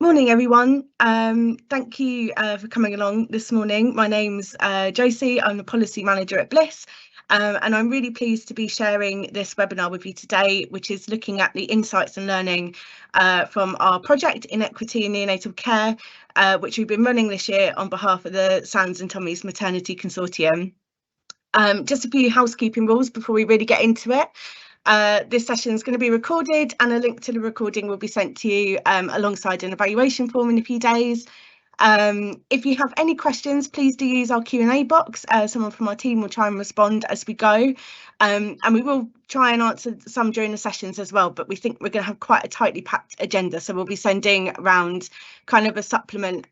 Morning, everyone. Thank you for coming along this morning. My name's Josie. I'm the Policy Manager at Bliss, and I'm really pleased to be sharing this webinar with you today, which is looking at the insights and learning from our project Inequity in Neonatal Care, which we've been running this year on behalf of the Sands and Tommy's Maternity Consortium. Just a few housekeeping rules before we really get into it. This session is going to be recorded, and a link to the recording will be sent to you alongside an evaluation form in a few days. If you have any questions, please do use our Q&A box. Someone from our team will try and respond as we go, and we will try and answer some during the sessions as well, but we think we're going to have quite a tightly packed agenda, so we'll be sending around kind of a supplement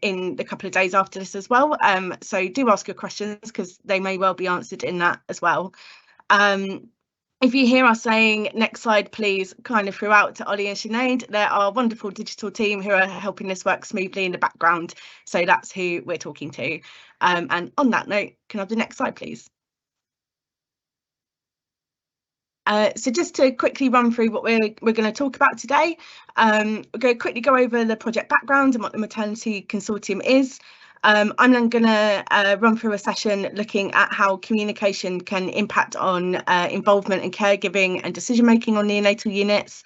in the couple of days after this as well. So do ask your questions because they may well be answered in that as well. If you hear us saying next slide, please, kind of throughout to Ollie and Sinead, they're our wonderful digital team who are helping this work smoothly in the background. So that's who we're talking to. And on that note, can I have the next slide, please? So just to quickly run through what we're going to talk about today, we're going to quickly go over the project background and what the Maternity Consortium is. I'm then going to run through a session looking at how communication can impact on involvement in caregiving and decision making on neonatal units.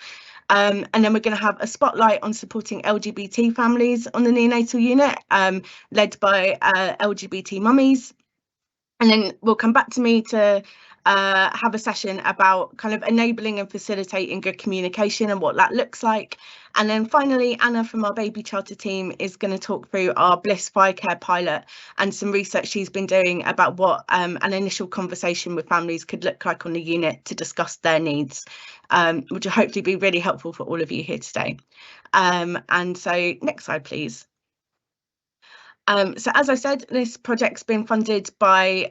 And then we're going to have a spotlight on supporting LGBT families on the neonatal unit, led by LGBT mummies. And then we'll come back to me to have a session about kind of enabling and facilitating good communication and what that looks like. And then finally, Anna from our Baby Charter team is going to talk through our Bliss Fire Care pilot and some research she's been doing about what an initial conversation with families could look like on the unit to discuss their needs, which will hopefully be really helpful for all of you here today. And so next slide, please. So as I said, this project's been funded by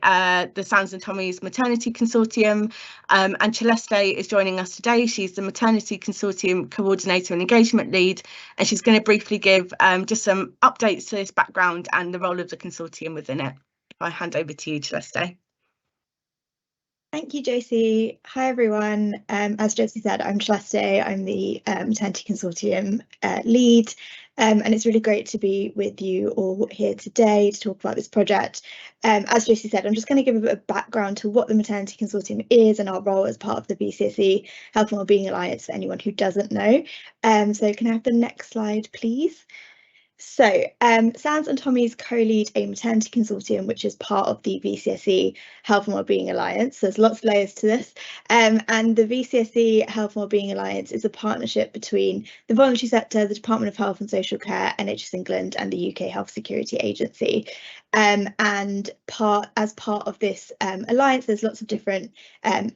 the Sands and Tommy's Maternity Consortium, and Celeste is joining us today. She's the Maternity Consortium Coordinator and Engagement Lead, and she's going to briefly give just some updates to this background and the role of the consortium within it. If I hand over to you, Celeste. Thank you, Josie. Hi, everyone. As Josie said, I'm Celeste. I'm the Maternity Consortium lead, and it's really great to be with you all here today to talk about this project. As Josie said, I'm just going to give a bit of background to what the Maternity Consortium is and our role as part of the VCSE Health and Wellbeing Alliance for anyone who doesn't know. So can I have the next slide, please? So Sands and Tommy's co-lead a maternity consortium, which is part of the VCSE Health and Wellbeing Alliance. There's lots of layers to this. And the VCSE Health and Wellbeing Alliance is a partnership between the voluntary sector, the Department of Health and Social Care, NHS England, and the UK Health Security Agency. And as part of this alliance, there's lots of different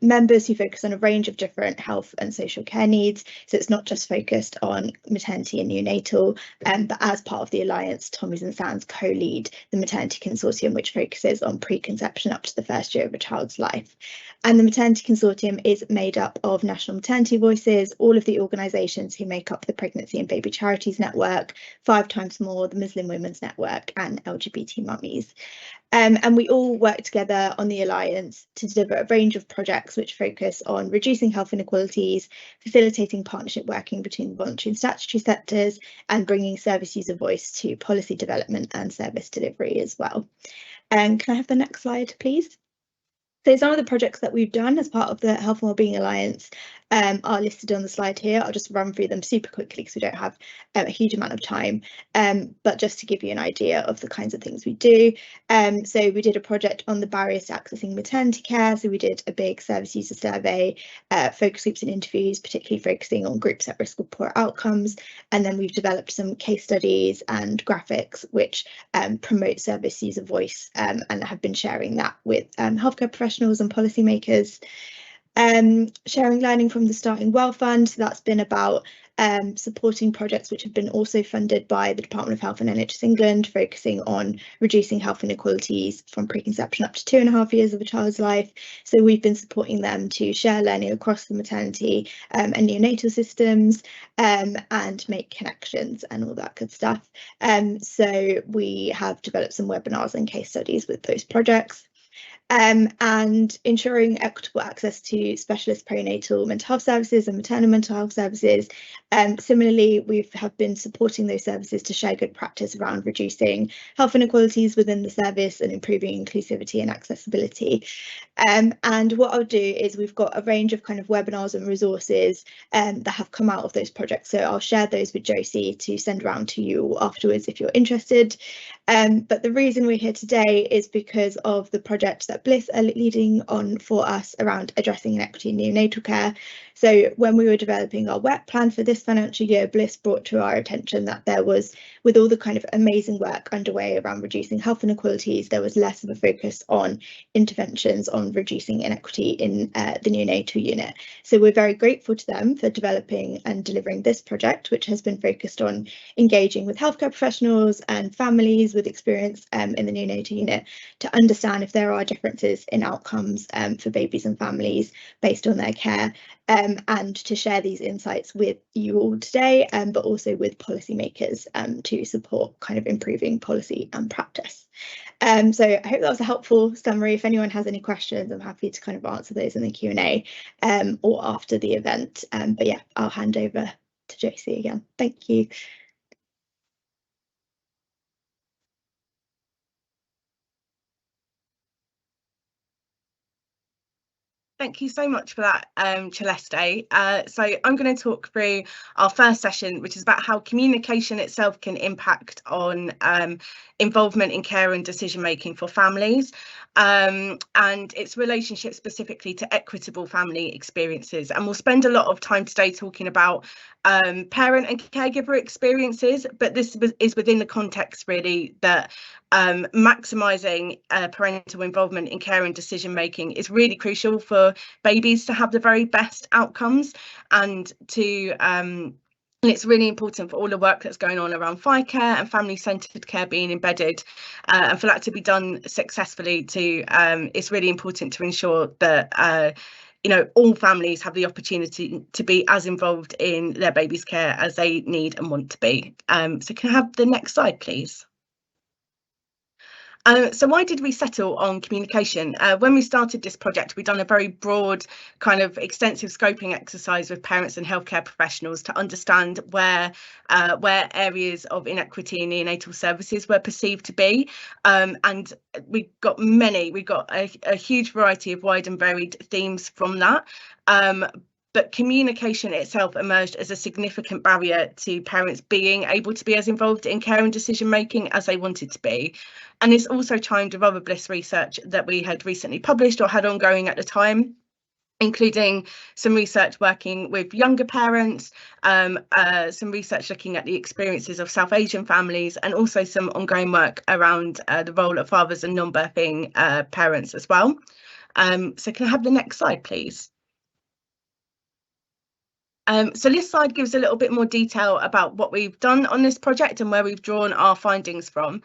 members who focus on a range of different health and social care needs. So it's not just focused on maternity and neonatal, but as part of the alliance, Tommy's and Sands co-lead the Maternity Consortium, which focuses on preconception up to the first year of a child's life. And the Maternity Consortium is made up of National Maternity Voices, all of the organisations who make up the Pregnancy and Baby Charities Network, 5 times more, the Muslim Women's Network, and LGBT Mummies. And we all work together on the Alliance to deliver a range of projects which focus on reducing health inequalities, facilitating partnership working between the voluntary and statutory sectors, and bringing service user voice to policy development and service delivery as well. And can I have the next slide, please? So some of the projects that we've done as part of the Health and Wellbeing Alliance are listed on the slide here. I'll just run through them super quickly because we don't have a huge amount of time, but just to give you an idea of the kinds of things we do. So we did a project on the barriers to accessing maternity care. So we did a big service user survey, focus groups and interviews, particularly focusing on groups at risk of poor outcomes. And then we've developed some case studies and graphics which promote service user voice, and have been sharing that with healthcare professionals and policymakers. Sharing learning from the Starting Well Fund, so that's been about supporting projects which have been also funded by the Department of Health and NHS England, focusing on reducing health inequalities from preconception up to 2.5 years of a child's life. So we've been supporting them to share learning across the maternity and neonatal systems, and make connections and all that good stuff. So we have developed some webinars and case studies with those projects. and ensuring equitable access to specialist perinatal mental health services and maternal mental health services. Similarly, we have been supporting those services to share good practice around reducing health inequalities within the service and improving inclusivity and accessibility. And what I'll do is we've got a range of kind of webinars and resources that have come out of those projects. So I'll share those with Josie to send around to you afterwards if you're interested. But the reason we're here today is because of the project that Bliss are leading on for us around addressing inequity in neonatal care. So when we were developing our work plan for this financial year, Bliss brought to our attention that there was, with all the kind of amazing work underway around reducing health inequalities, there was less of a focus on interventions on reducing inequity in the neonatal unit. So we're very grateful to them for developing and delivering this project, which has been focused on engaging with healthcare professionals and families with experience in the neonatal unit to understand if there are differences in outcomes for babies and families based on their care, and to share these insights with you all today, but also with policymakers to support kind of improving policy and practice. So I hope that was a helpful summary. If anyone has any questions, I'm happy to kind of answer those in the Q&A or after the event. But yeah, I'll hand over to Josie again. Thank you. Thank you so much for that, Celeste. So I'm going to talk through our first session, which is about how communication itself can impact on involvement in care and decision making for families, and its relationship specifically to equitable family experiences. And we'll spend a lot of time today talking about parent and caregiver experiences, but this is within the context really that maximising parental involvement in care and decision making is really crucial for babies to have the very best outcomes, and to and it's really important for all the work that's going on around care and family-centred care being embedded, and for that to be done successfully. It's really important to ensure that you know, all families have the opportunity to be as involved in their baby's care as they need and want to be. So can I have the next slide, please? So why did we settle on communication? When we started this project, we'd done a very broad kind of extensive scoping exercise with parents and healthcare professionals to understand where areas of inequity in neonatal services were perceived to be. And we got a huge variety of wide and varied themes from that. But communication itself emerged as a significant barrier to parents being able to be as involved in care and decision making as they wanted to be. And this also chimed with other Bliss research that we had recently published or had ongoing at the time, including some research working with younger parents, some research looking at the experiences of South Asian families, and also some ongoing work around the role of fathers and non-birthing parents as well. So can I have the next slide, please? So this slide gives a little bit more detail about what we've done on this project and where we've drawn our findings from.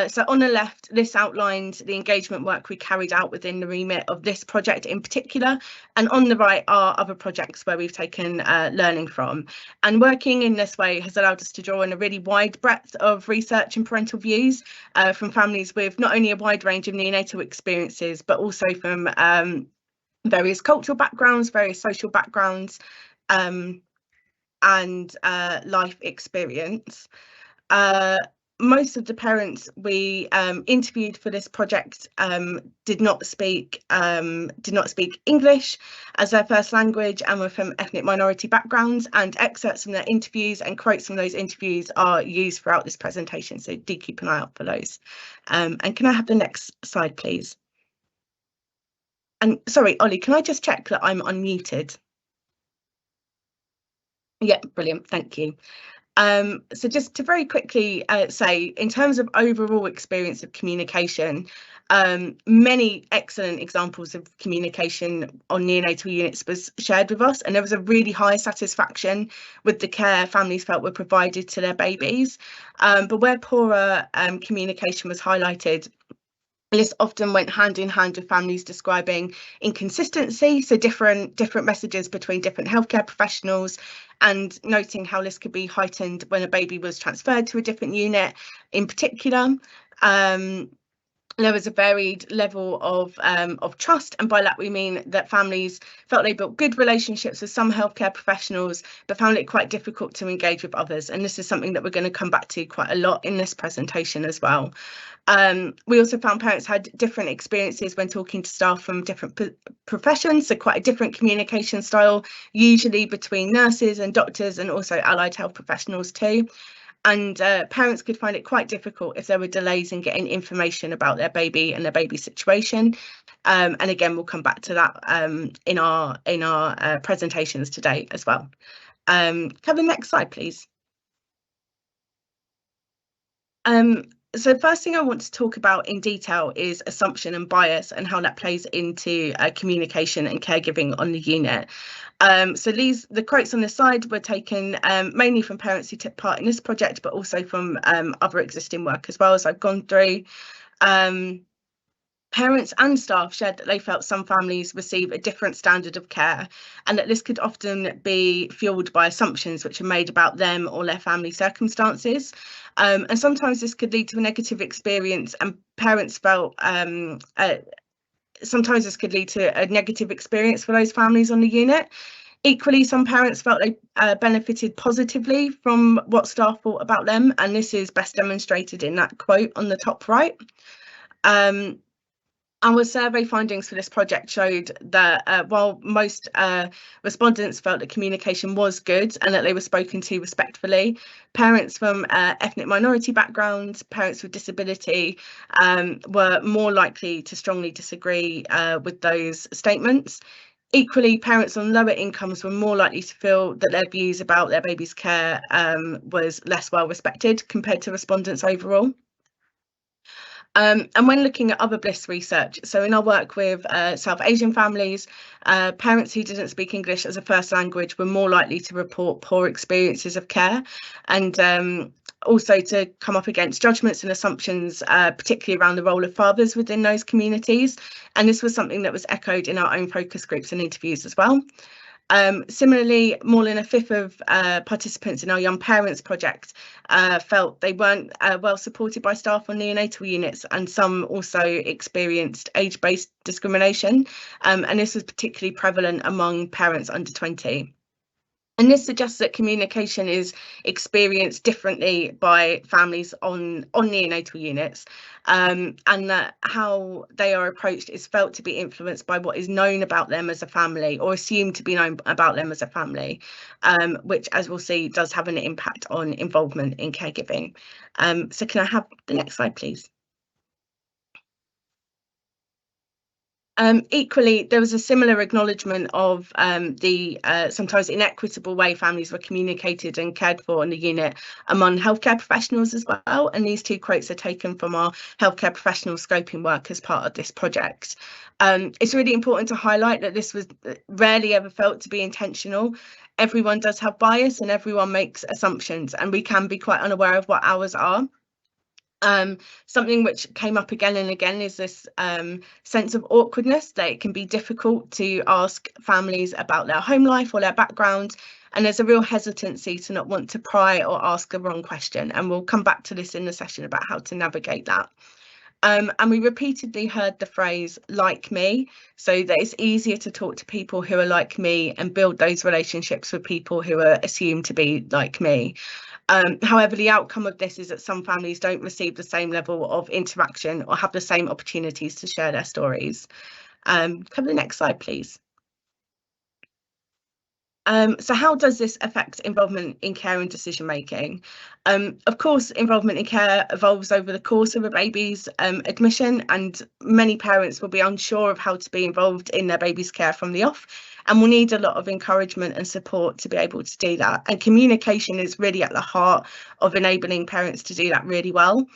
So on the left, this outlined the engagement work we carried out within the remit of this project in particular, and on the right are other projects where we've taken learning from. And working in this way has allowed us to draw on a really wide breadth of research and parental views from families with not only a wide range of neonatal experiences, but also from various cultural backgrounds, various social backgrounds, and life experience. Most of the parents we interviewed for this project did not speak English as their first language and were from ethnic minority backgrounds, and excerpts from their interviews and quotes from those interviews are used throughout this presentation, so do keep an eye out for those. And can I have the next slide, please? And sorry, Ollie, can I just check that I'm unmuted? Yeah, brilliant, thank you. So just to very quickly say, in terms of overall experience of communication, many excellent examples of communication on neonatal units was shared with us, and there was a really high satisfaction with the care families felt were provided to their babies. But where poorer communication was highlighted, this often went hand in hand with families describing inconsistency, so different messages between different healthcare professionals, and noting how this could be heightened when a baby was transferred to a different unit in particular. there was a varied level of trust, and by that we mean that families felt they built good relationships with some healthcare professionals but found it quite difficult to engage with others, and this is something that we're going to come back to quite a lot in this presentation as well. We also found parents had different experiences when talking to staff from different professions, so quite a different communication style, usually between nurses and doctors and also allied health professionals too. And parents could find it quite difficult if there were delays in getting information about their baby and their baby situation. And again, we'll come back to that in our presentations today as well. Can the next slide, please? So the first thing I want to talk about in detail is assumption and bias and how that plays into communication and caregiving on the unit. So the quotes on the side were taken mainly from parents who took part in this project, but also from other existing work as well as I've gone through. Parents and staff shared that they felt some families receive a different standard of care and that this could often be fueled by assumptions which are made about them or their family circumstances. And sometimes this could lead to a negative experience, and parents felt sometimes this could lead to a negative experience for those families on the unit. Equally, some parents felt they benefited positively from what staff thought about them, and this is best demonstrated in that quote on the top right. Our survey findings for this project showed that while most respondents felt that communication was good and that they were spoken to respectfully, parents from ethnic minority backgrounds, parents with disability, were more likely to strongly disagree with those statements. Equally, parents on lower incomes were more likely to feel that their views about their baby's care was less well respected compared to respondents overall. And when looking at other Bliss research, so in our work with South Asian families, parents who didn't speak English as a first language were more likely to report poor experiences of care, and also to come up against judgments and assumptions, particularly around the role of fathers within those communities. And this was something that was echoed in our own focus groups and interviews as well. Similarly, more than a fifth of participants in our Young Parents project felt they weren't well supported by staff on neonatal units, and some also experienced age-based discrimination, and this was particularly prevalent among parents under 20. And this suggests that communication is experienced differently by families on neonatal units, and that how they are approached is felt to be influenced by what is known about them as a family or assumed to be known about them as a family, which, as we'll see, does have an impact on involvement in caregiving. So can I have the next slide, please? Equally, there was a similar acknowledgement of the sometimes inequitable way families were communicated and cared for in the unit among healthcare professionals as well. And these two quotes are taken from our healthcare professional scoping work as part of this project. It's really important to highlight that this was rarely ever felt to be intentional. Everyone does have bias and everyone makes assumptions, and we can be quite unaware of what ours are. Something which came up again and again is this sense of awkwardness, that it can be difficult to ask families about their home life or their background, and there's a real hesitancy to not want to pry or ask the wrong question, and we'll come back to this in the session about how to navigate that. And we repeatedly heard the phrase "like me," so that it's easier to talk to people who are like me and build those relationships with people who are assumed to be like me. However, the outcome of this is that some families don't receive the same level of interaction or have the same opportunities to share their stories. Come to the next slide, please. So how does this affect involvement in care and decision making? Of course, involvement in care evolves over the course of a baby's admission, and many parents will be unsure of how to be involved in their baby's care from the off, and will need a lot of encouragement and support to be able to do that. And communication is really at the heart of enabling parents to do that really well.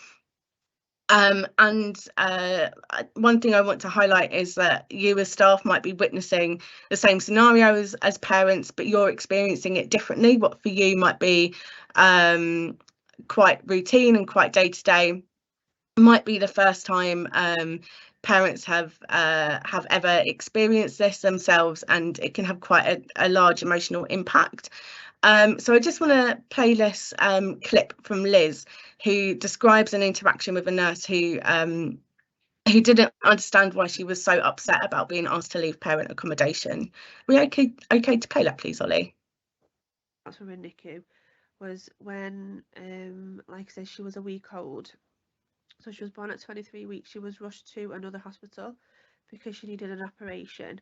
And one thing I want to highlight is that you as staff might be witnessing the same scenarios as parents, but you're experiencing it differently. What for you might be quite routine and quite day to day might be the first time parents have ever experienced this themselves, and it can have quite a large emotional impact. So I just want to play this clip from Liz, who describes an interaction with a nurse who who didn't understand why she was so upset about being asked to leave parent accommodation. Are we okay to play that, please, Ollie? That's from a NICU was when, like I said, she was a week old. So she was born at 23 weeks. She was rushed to another hospital because she needed an operation.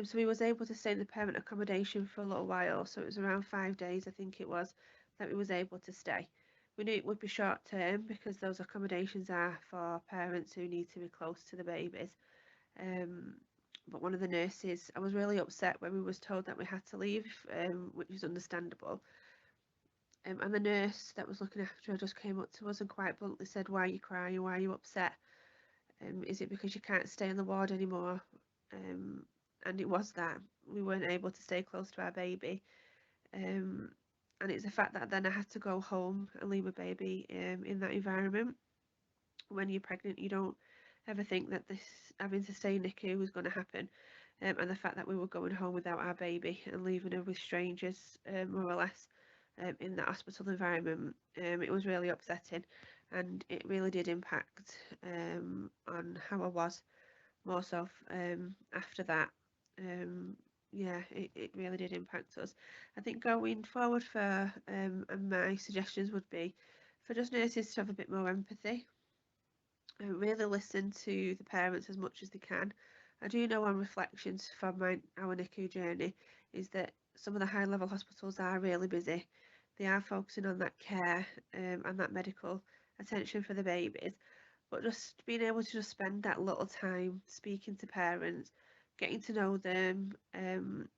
So we was able to stay in the parent accommodation for a little while. So it was around 5 days, I think it was, that we was able to stay. We knew it would be short term because those accommodations are for parents who need to be close to the babies. But one of the nurses, I was really upset when we was told that we had to leave, which is understandable. And the nurse that was looking after her just came up to us and quite bluntly said, "Why are you crying? Why are you upset? Is it because you can't stay in the ward anymore?" And it was that we weren't able to stay close to our baby. And it's the fact that then I had to go home and leave my baby in that environment. When you're pregnant, you don't ever think that this having to stay in NICU was going to happen. And the fact that we were going home without our baby and leaving her with strangers, more or less, in that hospital environment, it was really upsetting, and it really did impact on how I was more so after that. Yeah, it really did impact us. I think going forward for and my suggestions would be for just nurses to have a bit more empathy and really listen to the parents as much as they can. I do know on reflections from our NICU journey is that some of the high level hospitals are really busy. They are focusing on that care and that medical attention for the babies, but just being able to just spend that little time speaking to parents, getting to know them,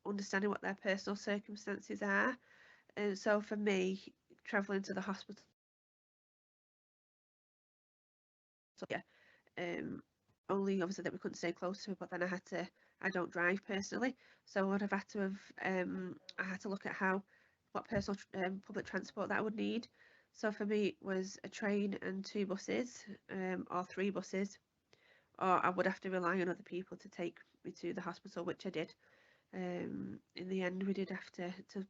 understanding what their personal circumstances are. And so for me, travelling to the hospital, yeah, um, only obviously that we couldn't stay close to her, but then I don't drive personally, so I would have had to have, I had to look at what personal public transport that I would need. So for me, it was a train and 2 buses, or 3 buses, or I would have to rely on other people to take me to the hospital, which I did. In the end, we did have to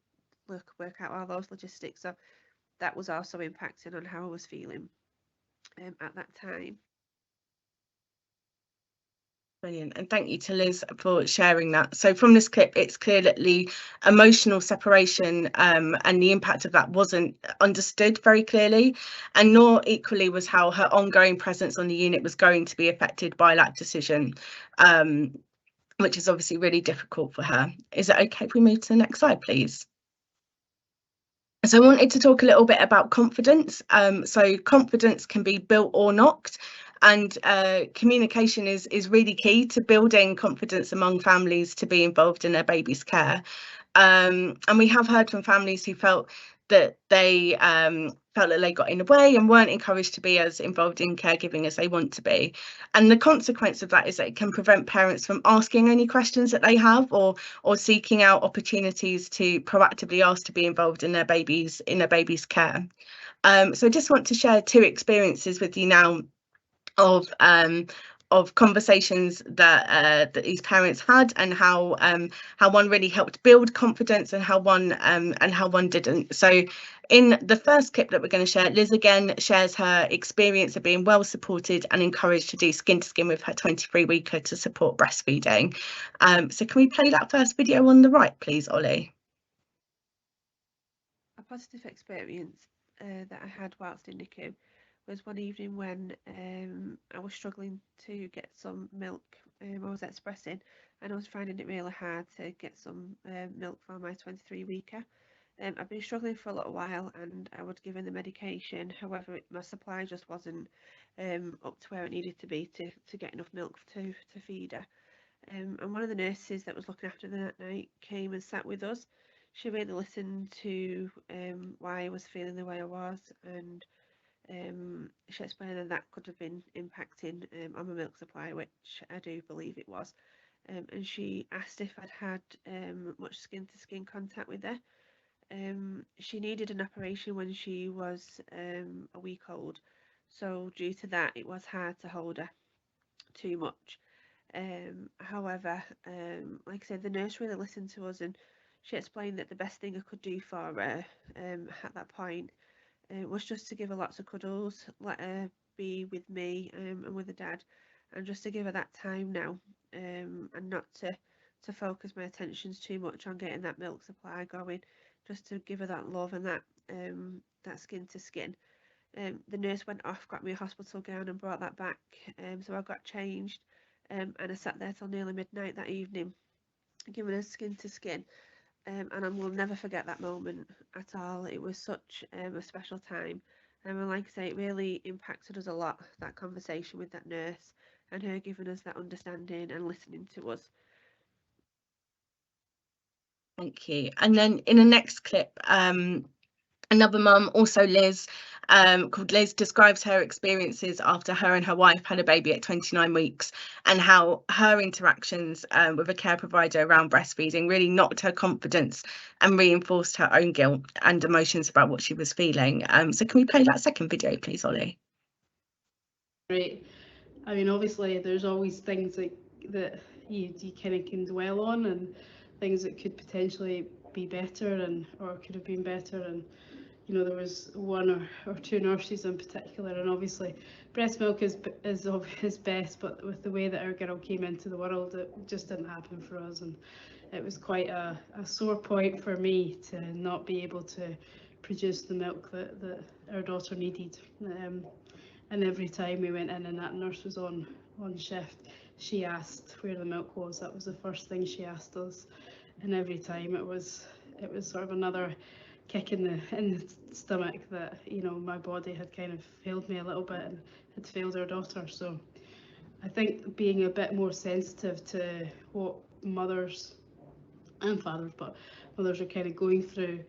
work out all those logistics, so that was also impacting on how I was feeling at that time. Brilliant, and thank you to Liz for sharing that. So from this clip, it's clear that the emotional separation and the impact of that wasn't understood very clearly, and nor equally was how her ongoing presence on the unit was going to be affected by that decision, which is obviously really difficult for her. Is it okay if we move to the next slide, please? So I wanted to talk a little bit about confidence. So confidence can be built or knocked, and communication is really key to building confidence among families to be involved in their baby's care. And we have heard from families who felt that they got in the way and weren't encouraged to be as involved in caregiving as they want to be. And the consequence of that is that it can prevent parents from asking any questions that they have, or seeking out opportunities to proactively ask to be involved in their baby's care. So I just want to share 2 experiences with you now of conversations that these parents had, and how one really helped build confidence and how one didn't. So in the first clip that we're going to share, Liz again shares her experience of being well supported and encouraged to do skin to skin with her 23-weeker to support breastfeeding. So can we play that first video on the right, please, Ollie? A positive experience that I had whilst in NICU was one evening when I was struggling to get some milk. I was expressing, and I was finding it really hard to get some milk for my 23-weeker. I've been struggling for a little while, and I was given the medication. However, my supply just wasn't up to where it needed to be to get enough milk to feed her. And one of the nurses that was looking after her that night came and sat with us. She really listened to why I was feeling the way I was, and she explained that that could have been impacting on my milk supply, which I do believe it was. And she asked if I'd had much skin to skin contact with her. She needed an operation when she was a week old, so due to that, it was hard to hold her too much. However, like I said, the nurse really listened to us, and she explained that the best thing I could do for her at that point was just to give her lots of cuddles, let her be with me and with the dad, and just to give her that time now, and not to focus my attentions too much on getting that milk supply going, just to give her that love and that skin to skin. The nurse went off, got me a hospital gown and brought that back, so I got changed, and I sat there till nearly midnight that evening, giving her skin to skin. And I will never forget that moment at all. It was such a special time. And like I say, it really impacted us a lot, that conversation with that nurse and her giving us that understanding and listening to us. Thank you. And then in the next clip, another mum, also Liz, called Liz, describes her experiences after her and her wife had a baby at 29 weeks, and how her interactions with a care provider around breastfeeding really knocked her confidence and reinforced her own guilt and emotions about what she was feeling. So can we play that second video, please, Ollie? Right. I mean, obviously, there's always things that you kind of can dwell on, and things that could potentially be better or could have been better. And you know, there was one or two nurses in particular, and obviously breast milk is best, but with the way that our girl came into the world, it just didn't happen for us, and it was quite a sore point for me to not be able to produce the milk that our daughter needed. And every time we went in and that nurse was on shift, she asked where the milk was. That was the first thing she asked us, and every time it was sort of another kick in the stomach that, you know, my body had kind of failed me a little bit and had failed our daughter. So I think being a bit more sensitive to what mothers and fathers, but mothers are kind of going through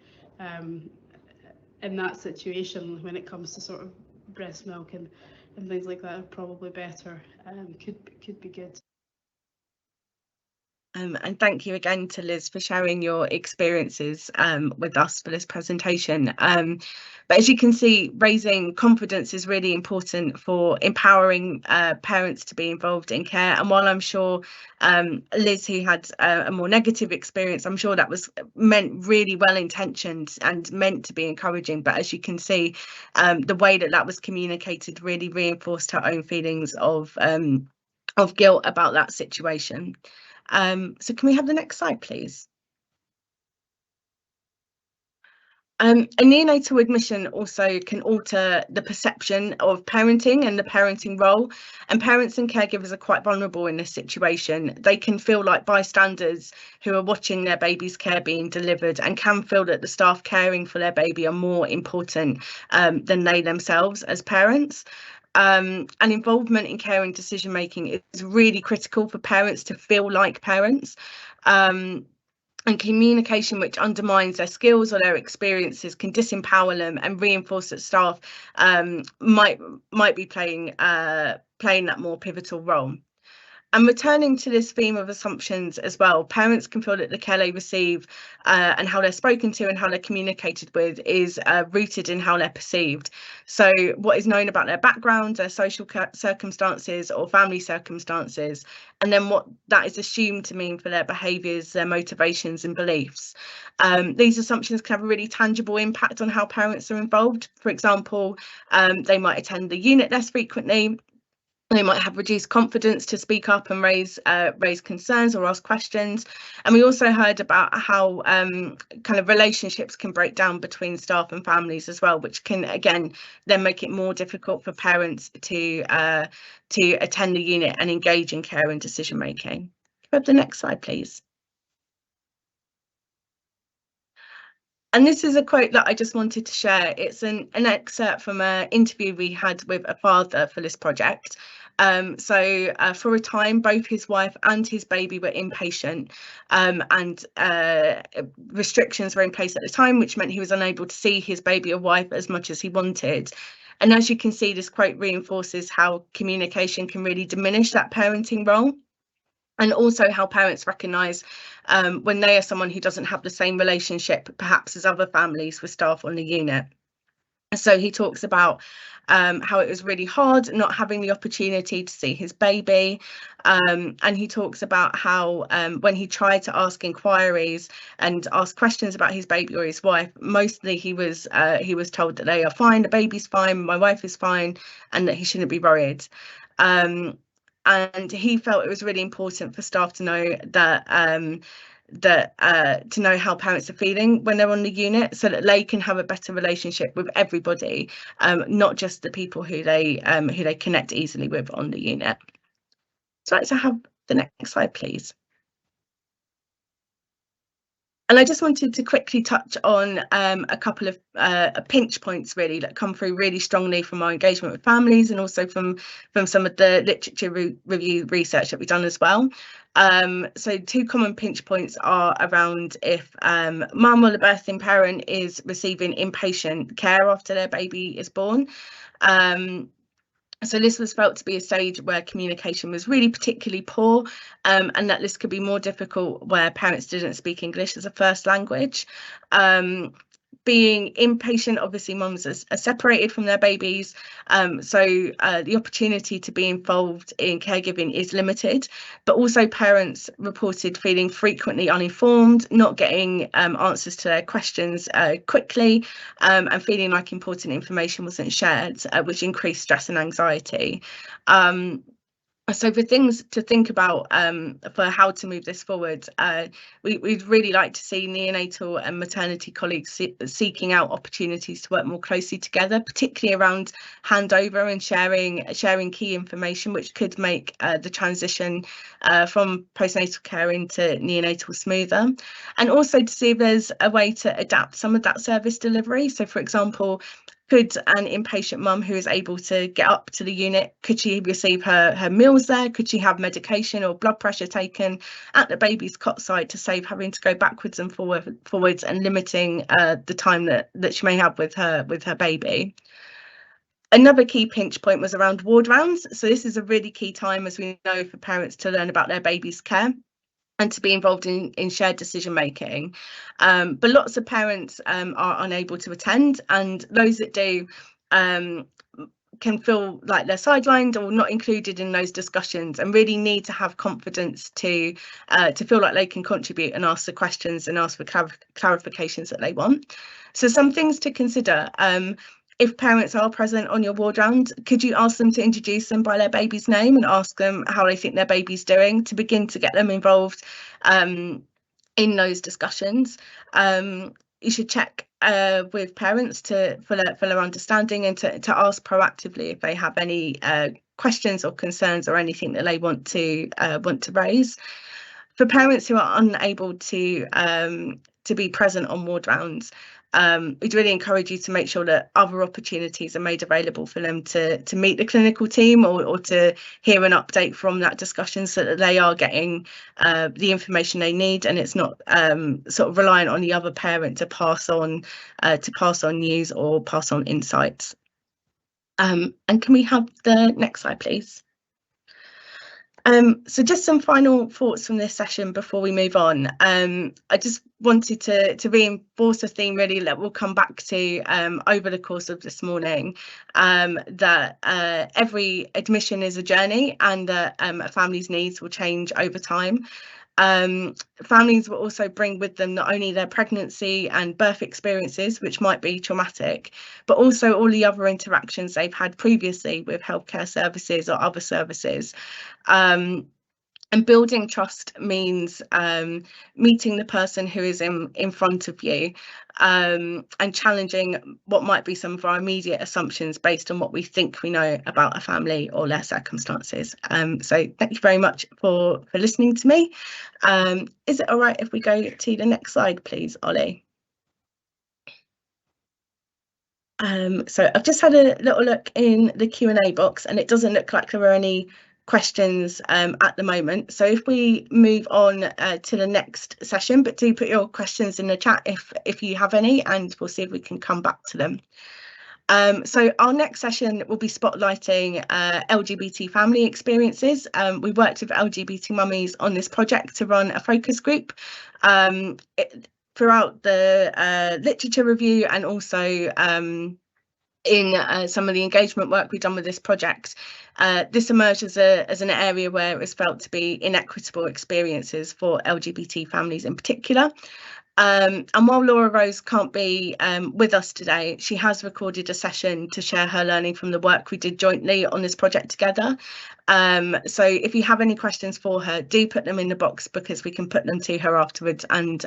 in that situation when it comes to sort of breast milk and things like that are probably better, could be good. And thank you again to Liz for sharing your experiences with us for this presentation. But as you can see, raising confidence is really important for empowering parents to be involved in care. And while I'm sure Liz, who had a more negative experience, I'm sure that was meant really well intentioned and meant to be encouraging. But as you can see, the way that was communicated really reinforced her own feelings of guilt about that situation. So can we have the next slide, please? A neonatal admission also can alter the perception of parenting and the parenting role, and parents and caregivers are quite vulnerable in this situation. They can feel like bystanders who are watching their baby's care being delivered, and can feel that the staff caring for their baby are more important than they themselves as parents. And involvement in care and decision making is really critical for parents to feel like parents. And communication which undermines their skills or their experiences can disempower them and reinforce that staff might be playing that more pivotal role. And returning to this theme of assumptions as well, parents can feel that the care they receive and how they're spoken to and how they're communicated with is rooted in how they're perceived. So what is known about their background, their social circumstances or family circumstances, and then what that is assumed to mean for their behaviours, their motivations and beliefs. These assumptions can have a really tangible impact on how parents are involved. For example, they might attend the unit less frequently. They might have reduced confidence to speak up and raise concerns or ask questions. And we also heard about how kind of relationships can break down between staff and families as well, which can again then make it more difficult for parents to attend the unit and engage in care and decision making. Can we have the next slide, please? And this is a quote that I just wanted to share. It's an excerpt from an interview we had with a father for this project. So for a time, both his wife and his baby were inpatient, and restrictions were in place at the time, which meant he was unable to see his baby or wife as much as he wanted. And as you can see, this quote reinforces how communication can really diminish that parenting role. And also how parents recognise when they are someone who doesn't have the same relationship perhaps as other families with staff on the unit. So he talks about how it was really hard not having the opportunity to see his baby, and he talks about how when he tried to ask inquiries and ask questions about his baby or his wife, mostly he was told that they are fine, the baby's fine, my wife is fine, and that he shouldn't be worried. and he felt it was really important for staff to know that to know how parents are feeling when they're on the unit, so that they can have a better relationship with everybody, not just the people who they connect easily with on the unit. So I'd like to have the next slide, please. And I just wanted to quickly touch on a couple of pinch points really that come through really strongly from our engagement with families, and also from some of the literature review research that we've done as well. So 2 common pinch points are around if mum or the birthing parent is receiving inpatient care after their baby is born. So this was felt to be a stage where communication was really particularly poor, and that this could be more difficult where parents didn't speak English as a first language. Being inpatient, obviously mums are separated from their babies, so the opportunity to be involved in caregiving is limited, but also parents reported feeling frequently uninformed, not getting answers to their questions quickly, and feeling like important information wasn't shared, which increased stress and anxiety. So for things to think about for how to move this forward, we'd really like to see neonatal and maternity colleagues seeking out opportunities to work more closely together, particularly around handover and sharing key information, which could make the transition from postnatal care into neonatal smoother. And also to see if there's a way to adapt some of that service delivery. So for example, could an inpatient mum who is able to get up to the unit, could she receive her meals there? Could she have medication or blood pressure taken at the baby's cot side to save having to go backwards and forwards and limiting the time that she may have with her baby? Another key pinch point was around ward rounds. So this is a really key time, as we know, for parents to learn about their baby's care and to be involved in shared decision making, but lots of parents are unable to attend, and those that do can feel like they're sidelined or not included in those discussions, and really need to have confidence to feel like they can contribute and ask the questions and ask for clarifications that they want. So some things to consider. If parents are present on your ward round, could you ask them to introduce them by their baby's name and ask them how they think their baby's doing, to begin to get them involved in those discussions? You should check with parents for their understanding, and to ask proactively if they have any questions or concerns or anything that they want to raise. For parents who are unable to be present on ward rounds, we'd really encourage you to make sure that other opportunities are made available for them to meet the clinical team, or to hear an update from that discussion, so that they are getting the information they need, and it's not sort of reliant on the other parent to pass on news or pass on insights. And can we have the next slide, please? So just some final thoughts from this session before we move on. I just wanted to reinforce a theme really that we'll come back to over the course of this morning, that every admission is a journey, and that a family's needs will change over time. Families will also bring with them not only their pregnancy and birth experiences, which might be traumatic, but also all the other interactions they've had previously with healthcare services or other services. And building trust means meeting the person who is in front of you, and challenging what might be some of our immediate assumptions based on what we think we know about a family or their circumstances. So thank you very much for listening to me. Is it all right if we go to the next slide, please, Ollie? So I've just had a little look in the Q&A box, and it doesn't look like there are any questions at the moment. So if we move on to the next session, but do put your questions in the chat if you have any, and we'll see if we can come back to them. So our next session will be spotlighting LGBT family experiences. We worked with LGBT mummies on this project to run a focus group throughout the literature review, and also in some of the engagement work we've done with this project. This emerged as an area where it was felt to be inequitable experiences for LGBT families in particular. And while Laura Rose can't be with us today, she has recorded a session to share her learning from the work we did jointly on this project together. So if you have any questions for her, do put them in the box, because we can put them to her afterwards and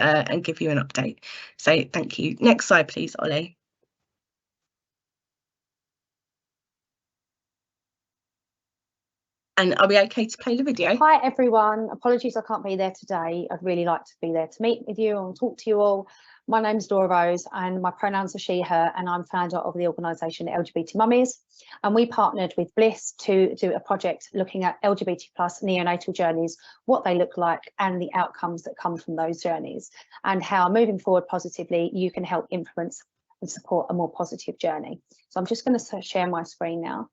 give you an update. So thank you. Next slide, please, Ollie. And are we okay to play the video? Hi everyone, apologies I can't be there today. I'd really like to be there to meet with you and talk to you all. My name's Laura Rose and my pronouns are she, her, and I'm founder of the organisation LGBT Mummies. And we partnered with Bliss to do a project looking at LGBT plus neonatal journeys, what they look like and the outcomes that come from those journeys, and how moving forward positively you can help influence and support a more positive journey. So I'm just going to share my screen now.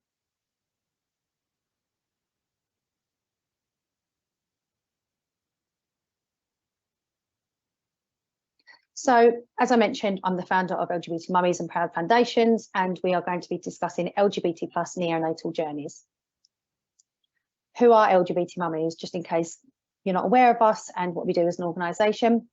So, as I mentioned, I'm the founder of LGBT Mummies and Proud Foundations, and we are going to be discussing LGBT plus neonatal journeys. Who are LGBT Mummies, just in case you're not aware of us and what we do as an organisation?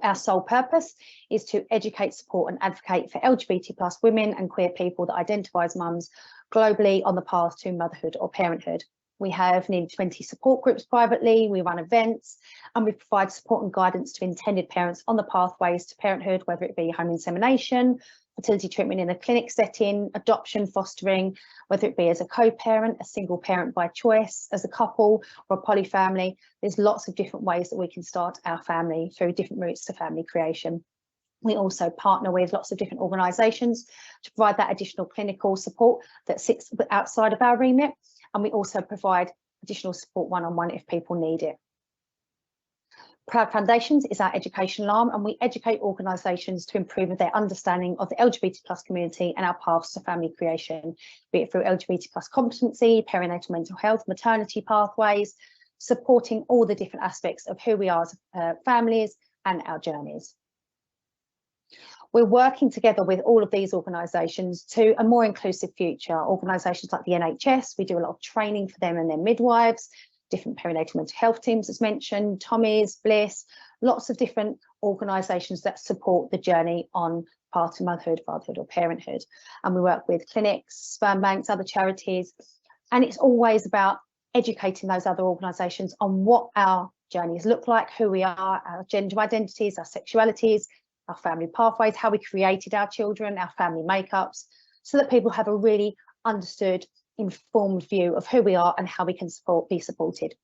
Our sole purpose is to educate, support and advocate for LGBT plus women and queer people that identify as mums globally on the path to motherhood or parenthood. We have nearly 20 support groups privately, we run events, and we provide support and guidance to intended parents on the pathways to parenthood, whether it be home insemination, fertility treatment in a clinic setting, adoption, fostering, whether it be as a co-parent, a single parent by choice, as a couple or a polyfamily. There's lots of different ways that we can start our family through different routes to family creation. We also partner with lots of different organisations to provide that additional clinical support that sits outside of our remit. And we also provide additional support one-on-one if people need it. Proud Foundations is our educational arm, and we educate organisations to improve their understanding of the LGBT plus community and our paths to family creation, be it through LGBT plus competency, perinatal mental health, maternity pathways, supporting all the different aspects of who we are as families and our journeys. We're working together with all of these organisations to a more inclusive future. Organisations like the NHS, we do a lot of training for them and their midwives, different perinatal mental health teams as mentioned, Tommy's, Bliss, lots of different organisations that support the journey on path to motherhood, fatherhood or parenthood. And we work with clinics, sperm banks, other charities, and it's always about educating those other organisations on what our journeys look like, who we are, our gender identities, our sexualities, our family pathways, how we created our children, our family makeups, so that people have a really understood, informed view of who we are and how we can be supported.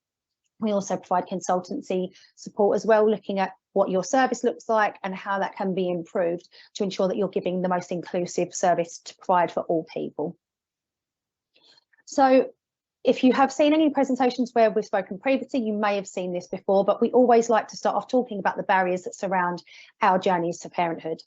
We also provide consultancy support as well, looking at what your service looks like and how that can be improved to ensure that you're giving the most inclusive service to provide for all people. So if you have seen any presentations where we've spoken previously, you may have seen this before, but we always like to start off talking about the barriers that surround our journeys to parenthood.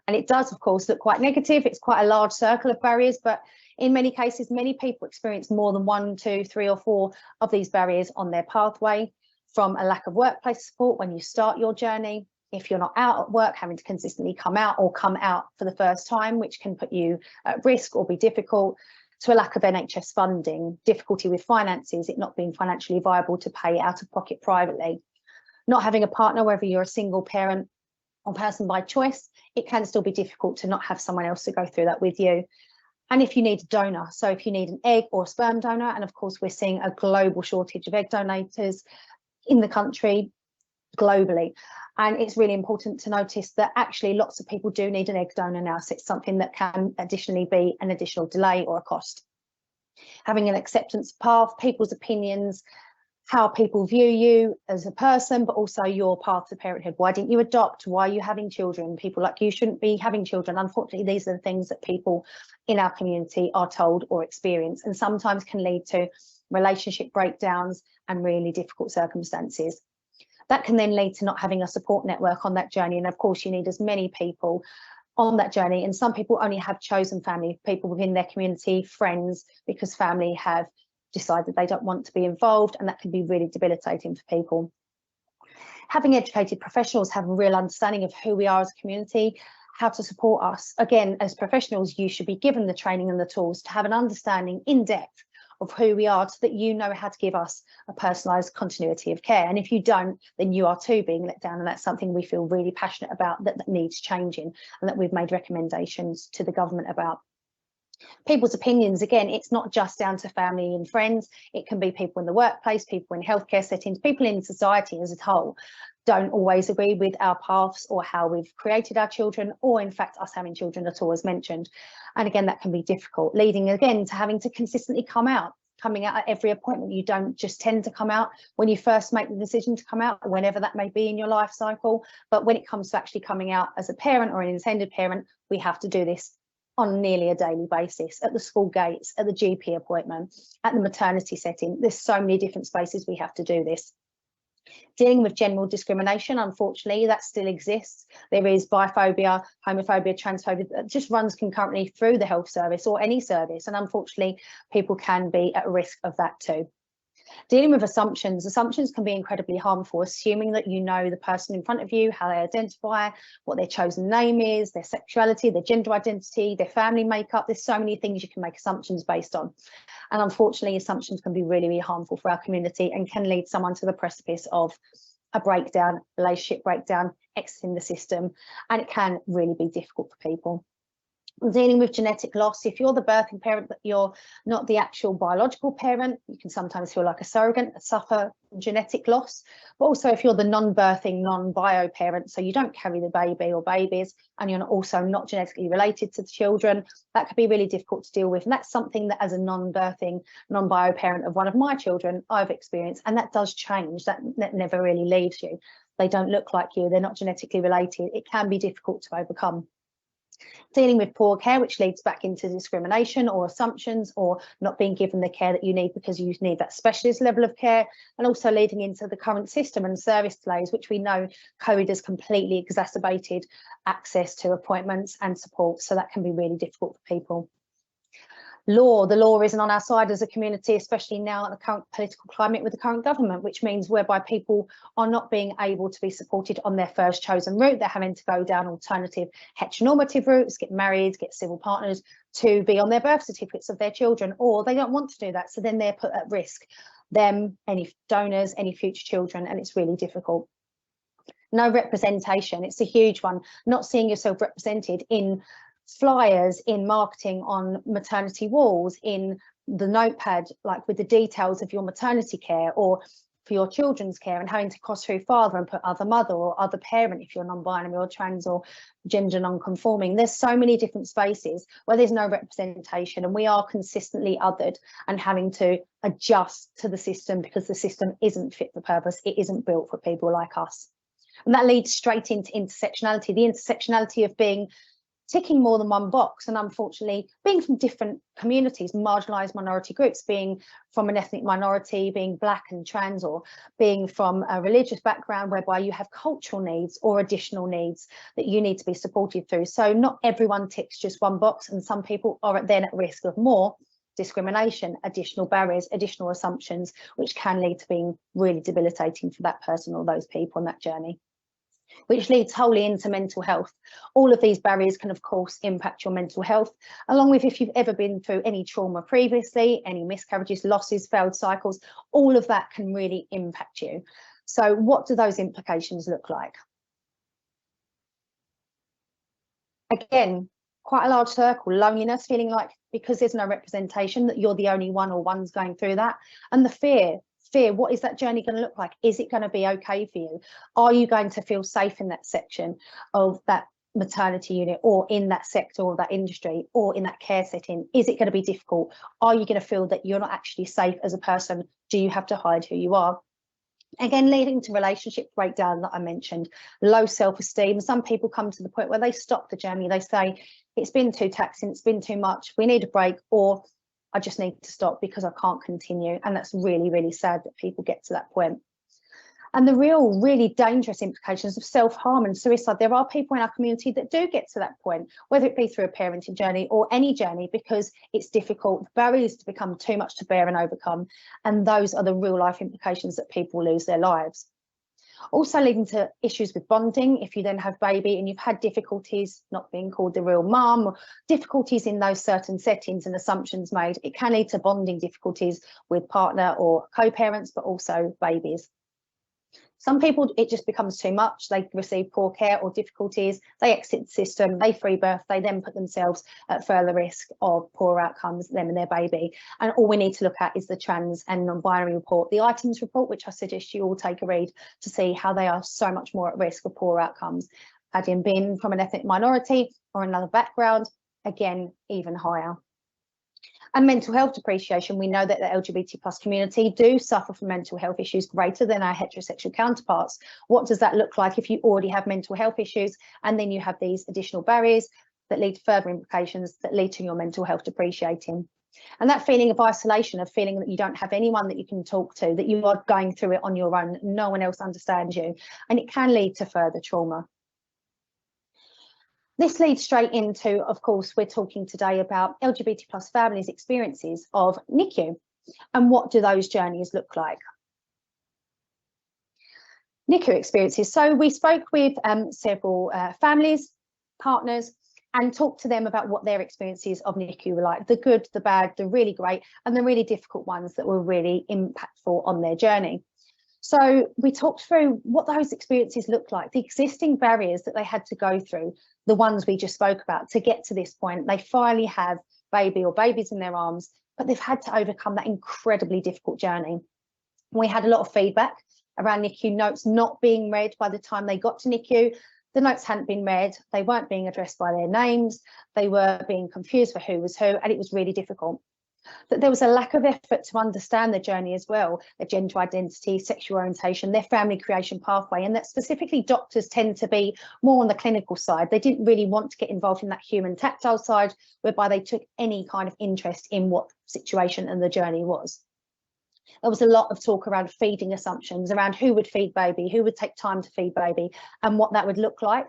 And it does, of course, look quite negative. It's quite a large circle of barriers, but in many cases, many people experience more than 1, 2, 3 or 4 of these barriers on their pathway, from a lack of workplace support when you start your journey, if you're not out at work, having to consistently come out or come out for the first time, which can put you at risk or be difficult, to a lack of NHS funding, difficulty with finances, it not being financially viable to pay out of pocket privately, not having a partner, whether you're a single parent or person by choice, it can still be difficult to not have someone else to go through that with you. And if you need a donor, so if you need an egg or a sperm donor, and of course we're seeing a global shortage of egg donators in the country, globally. And it's really important to notice that actually lots of people do need an egg donor now, so it's something that can additionally be an additional delay or a cost. Having an acceptance path, people's opinions, how people view you as a person, but also your path to parenthood. Why didn't you adopt? Why are you having children? People like you shouldn't be having children. Unfortunately, these are the things that people in our community are told or experience, and sometimes can lead to relationship breakdowns and really difficult circumstances. That can then lead to not having a support network on that journey. And of course, you need as many people on that journey. And some people only have chosen family, people within their community, friends, because family have decided they don't want to be involved, and that can be really debilitating for people. Having educated professionals have a real understanding of who we are as a community, how to support us. Again, as professionals, you should be given the training and the tools to have an understanding in depth of who we are so that you know how to give us a personalised continuity of care. And if you don't, then you are too being let down. And that's something we feel really passionate about, that needs changing, and that we've made recommendations to the government about. People's opinions, again, it's not just down to family and friends. It can be people in the workplace, people in healthcare settings, people in society as a whole don't always agree with our paths or how we've created our children, or in fact us having children at all, as mentioned. And again, that can be difficult, leading again to having to consistently coming out at every appointment. You don't just tend to come out when you first make the decision to come out, whenever that may be in your life cycle, but when it comes to actually coming out as a parent or an intended parent, we have to do this on nearly a daily basis, at the school gates, at the GP appointment, at the maternity setting. There's so many different spaces we have to do this. Dealing with general discrimination, unfortunately, that still exists. There is biphobia, homophobia, transphobia that just runs concurrently through the health service or any service, and unfortunately people can be at risk of that too. Dealing with assumptions can be incredibly harmful, assuming that you know the person in front of you, how they identify, what their chosen name is, their sexuality, their gender identity, their family makeup. There's so many things you can make assumptions based on. And unfortunately, assumptions can be really, really harmful for our community and can lead someone to the precipice of a breakdown, relationship breakdown, exiting the system, and it can really be difficult for people. Dealing with genetic loss, if you're the birthing parent but you're not the actual biological parent, you can sometimes feel like a surrogate and suffer genetic loss. But also if you're the non-birthing, non-bio parent, so you don't carry the baby or babies, and you're also not genetically related to the children, that could be really difficult to deal with. And that's something that as a non-birthing, non-bio parent of one of my children, I've experienced, and that does change. That never really leaves you. They don't look like you, they're not genetically related. It can be difficult to overcome. Dealing with poor care, which leads back into discrimination or assumptions, or not being given the care that you need because you need that specialist level of care, and also leading into the current system and service delays, which we know COVID has completely exacerbated access to appointments and support. So that can be really difficult for people. The law isn't on our side as a community, especially now in the current political climate with the current government, which means whereby people are not being able to be supported on their first chosen route. They're having to go down alternative heteronormative routes, get married, get civil partners to be on their birth certificates of their children, or they don't want to do that. So then they're put at risk, them, any donors, any future children, and it's really difficult. No representation, it's a huge one. Not seeing yourself represented in flyers, in marketing, on maternity walls, in the notepad, like with the details of your maternity care or for your children's care, and having to cross through father and put other mother or other parent if you're non-binary or trans or gender non-conforming. There's so many different spaces where there's no representation, and we are consistently othered and having to adjust to the system because the system isn't fit for purpose. It isn't built for people like us. And that leads straight into intersectionality, the intersectionality of being ticking more than one box, and unfortunately being from different communities, marginalised minority groups, being from an ethnic minority, being black and trans, or being from a religious background whereby you have cultural needs or additional needs that you need to be supported through. So not everyone ticks just one box, and some people are then at risk of more discrimination, additional barriers, additional assumptions, which can lead to being really debilitating for that person or those people on that journey, which leads wholly into mental health. All of these barriers can, of course, impact your mental health, along with if you've ever been through any trauma previously, any miscarriages, losses, failed cycles, all of that can really impact you. So what do those implications look like? Again, quite a large circle, loneliness, feeling like because there's no representation that you're the only one or ones going through that, and the fear, what is that journey going to look like? Is it going to be okay for you? Are you going to feel safe in that section of that maternity unit, or in that sector or that industry, or in that care setting? Is it going to be difficult? Are you going to feel that you're not actually safe as a person? Do you have to hide who you are? Again, leading to relationship breakdown that I mentioned, low self-esteem. Some people come to the point where they stop the journey. They say, it's been too taxing, it's been too much, we need a break, or I just need to stop because I can't continue. And that's really, really sad that people get to that point. And the real, really dangerous implications of self-harm and suicide. There are people in our community that do get to that point, whether it be through a parenting journey or any journey, because it's difficult, the barriers to become too much to bear and overcome. And those are the real life implications that people lose their lives. Also leading to issues with bonding. If you then have baby and you've had difficulties not being called the real mum, or difficulties in those certain settings and assumptions made, it can lead to bonding difficulties with partner or co-parents, but also babies. Some people, it just becomes too much. They receive poor care or difficulties, they exit the system, they free birth, they then put themselves at further risk of poor outcomes, them and their baby. And all we need to look at is the trans and non-binary report, the items report, which I suggest you all take a read to see how they are so much more at risk of poor outcomes. Adding being from an ethnic minority or another background, again, even higher. And mental health depreciation, we know that the LGBT plus community do suffer from mental health issues greater than our heterosexual counterparts. What does that look like if you already have mental health issues and then you have these additional barriers that lead to further implications that lead to your mental health depreciating? And that feeling of isolation, of feeling that you don't have anyone that you can talk to, that you are going through it on your own, no one else understands you, and it can lead to further trauma. This leads straight into, of course, we're talking today about LGBT plus families' experiences of NICU and what do those journeys look like. NICU experiences. So we spoke with several families, partners, and talked to them about what their experiences of NICU were like, the good, the bad, the really great, and the really difficult ones that were really impactful on their journey. So we talked through what those experiences looked like, the existing barriers that they had to go through, the ones we just spoke about to get to this point. They finally have baby or babies in their arms, but they've had to overcome that incredibly difficult journey. We had a lot of feedback around NICU notes not being read by the time they got to NICU. The notes hadn't been read, they weren't being addressed by their names, they were being confused for who was who, and it was really difficult. That there was a lack of effort to understand the journey as well, their gender identity, sexual orientation, their family creation pathway, and that specifically doctors tend to be more on the clinical side. They didn't really want to get involved in that human tactile side, whereby they took any kind of interest in what situation and the journey was. There was a lot of talk around feeding assumptions, around who would feed baby, who would take time to feed baby, and what that would look like.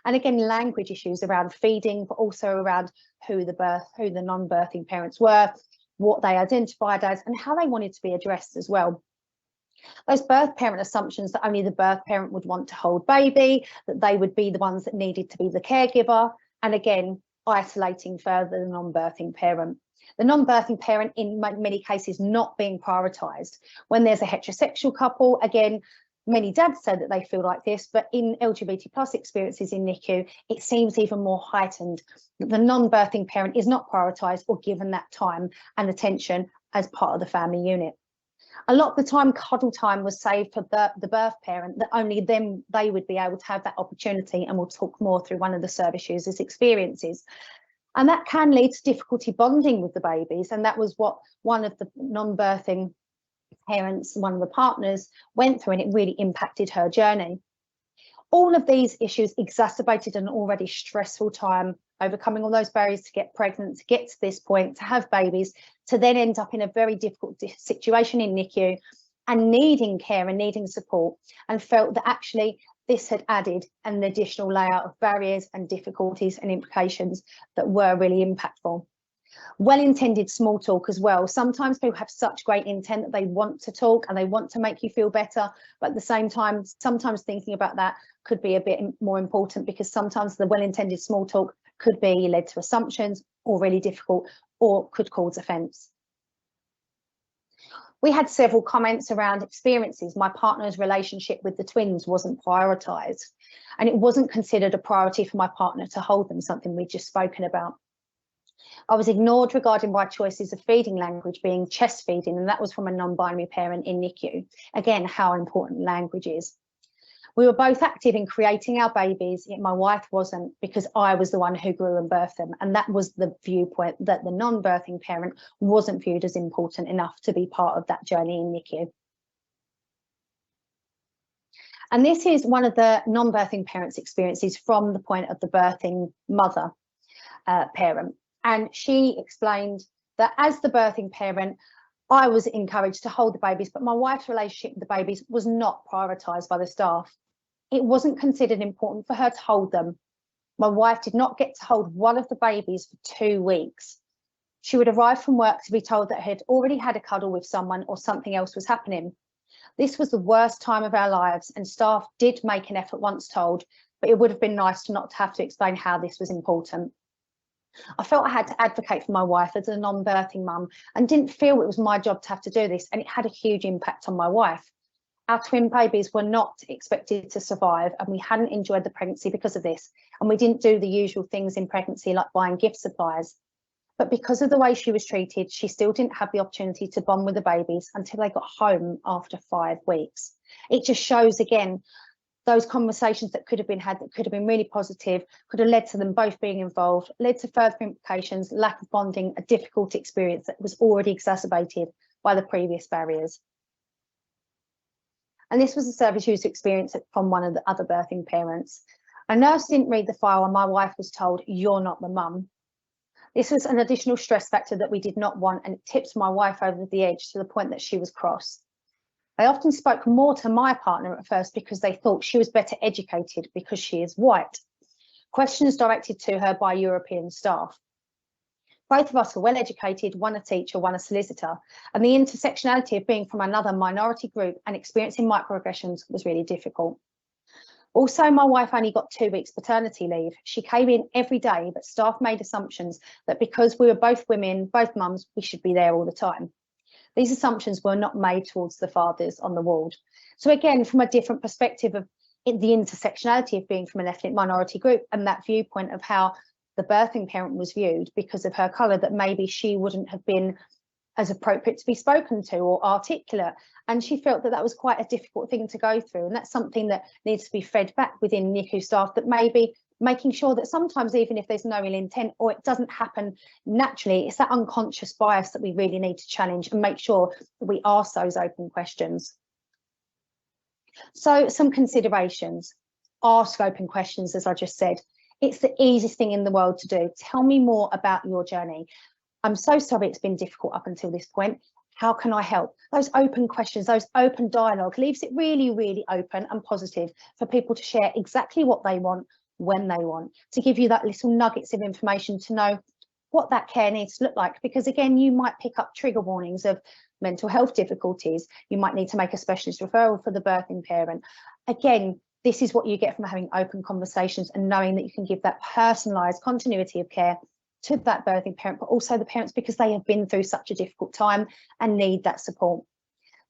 And again, language issues around feeding, but also around who the non-birthing parents were, what they identified as, and how they wanted to be addressed as well. Those birth parent assumptions that only the birth parent would want to hold baby, that they would be the ones that needed to be the caregiver, and again, isolating further the non-birthing parent. The non-birthing parent in many cases not being prioritised. When there's a heterosexual couple, again, many dads say that they feel like this, but in LGBT plus experiences in NICU, it seems even more heightened. The non-birthing parent is not prioritised or given that time and attention as part of the family unit. A lot of the time, cuddle time was saved for the birth parent, that only they would be able to have that opportunity, and we'll talk more through one of the service users' experiences. And that can lead to difficulty bonding with the babies, and that was what one of the non-birthing parents, one of the partners, went through, and it really impacted her journey. All of these issues exacerbated an already stressful time, overcoming all those barriers to get pregnant, to get to this point, to have babies, to then end up in a very difficult situation in NICU and needing care and needing support, and felt that actually this had added an additional layer of barriers and difficulties and implications that were really impactful. Well-intended small talk as well. Sometimes people have such great intent that they want to talk and they want to make you feel better, but at the same time, sometimes thinking about that could be a bit more important, because sometimes the well-intended small talk could be led to assumptions or really difficult, or could cause offence. We had several comments around experiences. My partner's relationship with the twins wasn't prioritised, and it wasn't considered a priority for my partner to hold them, something we've just spoken about. I was ignored regarding my choices of feeding language being chest feeding, and that was from a non-binary parent in NICU. Again, how important language is. We were both active in creating our babies, yet my wife wasn't, because I was the one who grew and birthed them. And that was the viewpoint, that the non-birthing parent wasn't viewed as important enough to be part of that journey in NICU. And this is one of the non-birthing parents' experiences from the point of the birthing mother parent. And she explained that as the birthing parent, I was encouraged to hold the babies, but my wife's relationship with the babies was not prioritised by the staff. It wasn't considered important for her to hold them. My wife did not get to hold one of the babies for 2 weeks. She would arrive from work to be told that I had already had a cuddle with someone or something else was happening. This was the worst time of our lives, and staff did make an effort once told, but it would have been nice to not have to explain how this was important. I felt I had to advocate for my wife as a non-birthing mum and didn't feel it was my job to have to do this, and it had a huge impact on my wife. Our twin babies were not expected to survive, and we hadn't enjoyed the pregnancy because of this, and we didn't do the usual things in pregnancy like buying gift supplies. But because of the way she was treated, she still didn't have the opportunity to bond with the babies until they got home after 5 weeks. It just shows again those conversations that could have been had, that could have been really positive, could have led to them both being involved, led to further implications, lack of bonding, a difficult experience that was already exacerbated by the previous barriers. And this was a service user experience from one of the other birthing parents. A nurse didn't read the file and my wife was told, "You're not the mum." This was an additional stress factor that we did not want, and it tipped my wife over the edge to the point that she was cross. They often spoke more to my partner at first because they thought she was better educated because she is white. Questions directed to her by European staff. Both of us were well educated, one a teacher, one a solicitor, and the intersectionality of being from another minority group and experiencing microaggressions was really difficult. Also, my wife only got 2 weeks paternity leave. She came in every day, but staff made assumptions that because we were both women, both mums, we should be there all the time. These assumptions were not made towards the fathers on the ward. So again, from a different perspective of the intersectionality of being from an ethnic minority group and that viewpoint of how the birthing parent was viewed because of her colour, that maybe she wouldn't have been as appropriate to be spoken to or articulate. And she felt that that was quite a difficult thing to go through. And that's something that needs to be fed back within NICU staff, that maybe making sure that sometimes even if there's no ill intent or it doesn't happen naturally, it's that unconscious bias that we really need to challenge and make sure that we ask those open questions. So some considerations. Ask open questions, as I just said. It's the easiest thing in the world to do. Tell me more about your journey. I'm so sorry it's been difficult up until this point. How can I help? Those open questions, those open dialogue leaves it really, really open and positive for people to share exactly what they want, when they want, to give you that little nuggets of information to know what that care needs to look like. Because again, you might pick up trigger warnings of mental health difficulties. You might need to make a specialist referral for the birthing parent. Again, this is what you get from having open conversations and knowing that you can give that personalised continuity of care to that birthing parent, but also the parents, because they have been through such a difficult time and need that support.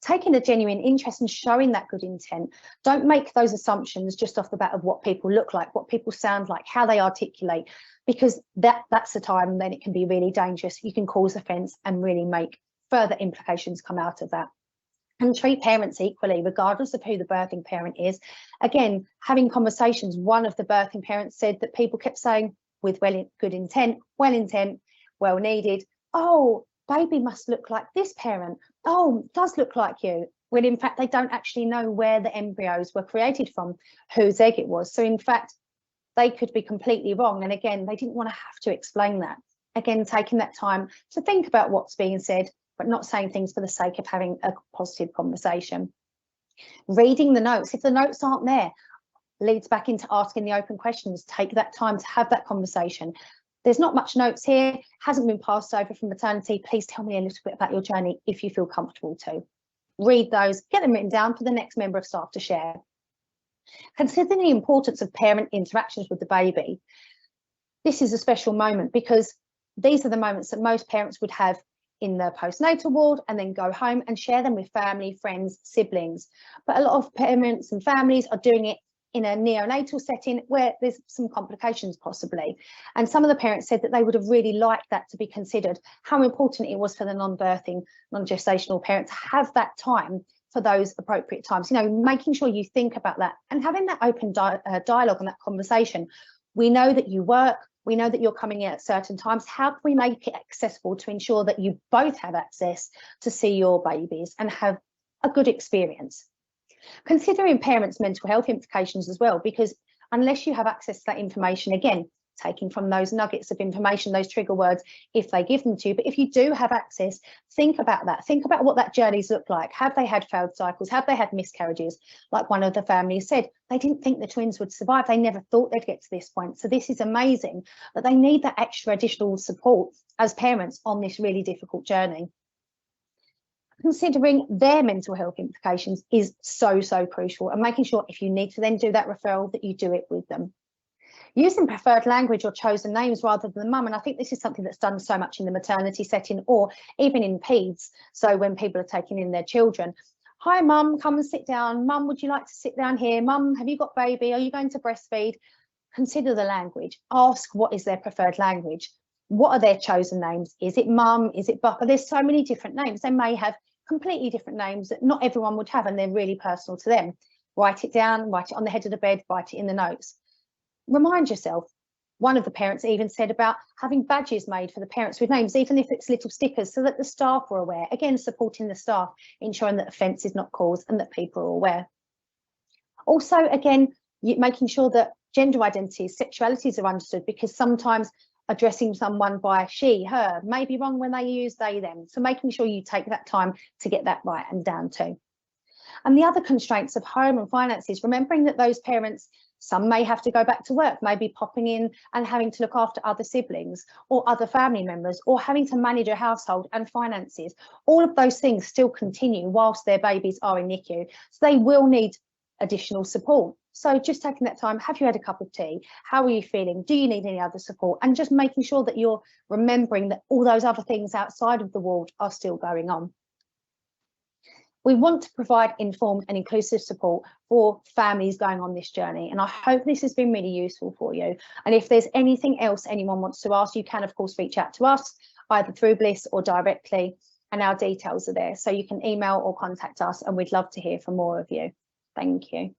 Taking a genuine interest and showing that good intent. Don't make those assumptions just off the bat of what people look like, what people sound like, how they articulate, because that's the time then it can be really dangerous. You can cause offence and really make further implications come out of that. And treat parents equally, regardless of who the birthing parent is. Again, having conversations, one of the birthing parents said that people kept saying, with good intent, well needed, "Oh, baby must look like this parent. Oh, does look like you." When in fact, they don't actually know where the embryos were created from, whose egg it was. So in fact, they could be completely wrong. And again, they didn't want to have to explain that. Again, taking that time to think about what's being said, but not saying things for the sake of having a positive conversation. Reading the notes. If the notes aren't there, leads back into asking the open questions. Take that time to have that conversation. There's not much notes here, hasn't been passed over from maternity. Please tell me a little bit about your journey if you feel comfortable to. Read those, get them written down for the next member of staff to share. Consider the importance of parent interactions with the baby. This is a special moment because these are the moments that most parents would have in the postnatal ward and then go home and share them with family, friends, siblings. But a lot of parents and families are doing it in a neonatal setting where there's some complications possibly. And some of the parents said that they would have really liked that to be considered, how important it was for the non-birthing, non-gestational parent to have that time for those appropriate times, you know, making sure you think about that and having that open dialogue and that conversation. We know that you work, we know that you're coming in at certain times. How can we make it accessible to ensure that you both have access to see your babies and have a good experience? Considering parents' mental health implications as well, because unless you have access to that information, again, taking from those nuggets of information, those trigger words, if they give them to you, but if you do have access, think about that. Think about what that journey's looked like. Have they had failed cycles? Have they had miscarriages? Like one of the families said, they didn't think the twins would survive. They never thought they'd get to this point. So this is amazing, but they need that extra additional support as parents on this really difficult journey. considering their mental health implications is so crucial, and making sure if you need to then do that referral that you do it with them. Using preferred language or chosen names rather than mum, and I think this is something that's done so much in the maternity setting or even in peds. So when people are taking in their children, hi mum, come and sit down. Mum, would you like to sit down here? Mum, have you got baby? Are you going to breastfeed? Consider the language. Ask what is their preferred language. What are their chosen names? Is it mum? Is it papa? There's so many different names. They may have completely different names that not everyone would have, and they're really personal to them. Write it down, write it on the head of the bed, write it in the notes. Remind yourself. One of the parents even said about having badges made for the parents with names, even if it's little stickers, so that the staff are aware. Again, supporting the staff, ensuring that offence is not caused and that people are aware. Also, again, making sure that gender identities, sexualities are understood, because sometimes addressing someone by she, her may be wrong when they use they, them. So making sure you take that time to get that right and down too. And the other constraints of home and finances, remembering that those parents, some may have to go back to work, maybe popping in and having to look after other siblings or other family members, or having to manage a household and finances. All of those things still continue whilst their babies are in NICU. So they will need additional support. So just taking that time, have you had a cup of tea? How are you feeling? Do you need any other support? And just making sure that you're remembering that all those other things outside of the ward are still going on. We want to provide informed and inclusive support for families going on this journey, and I hope this has been really useful for you. And if there's anything else anyone wants to ask, you can of course reach out to us either through Bliss or directly, and our details are there, so you can email or contact us, and we'd love to hear from more of you. Thank you.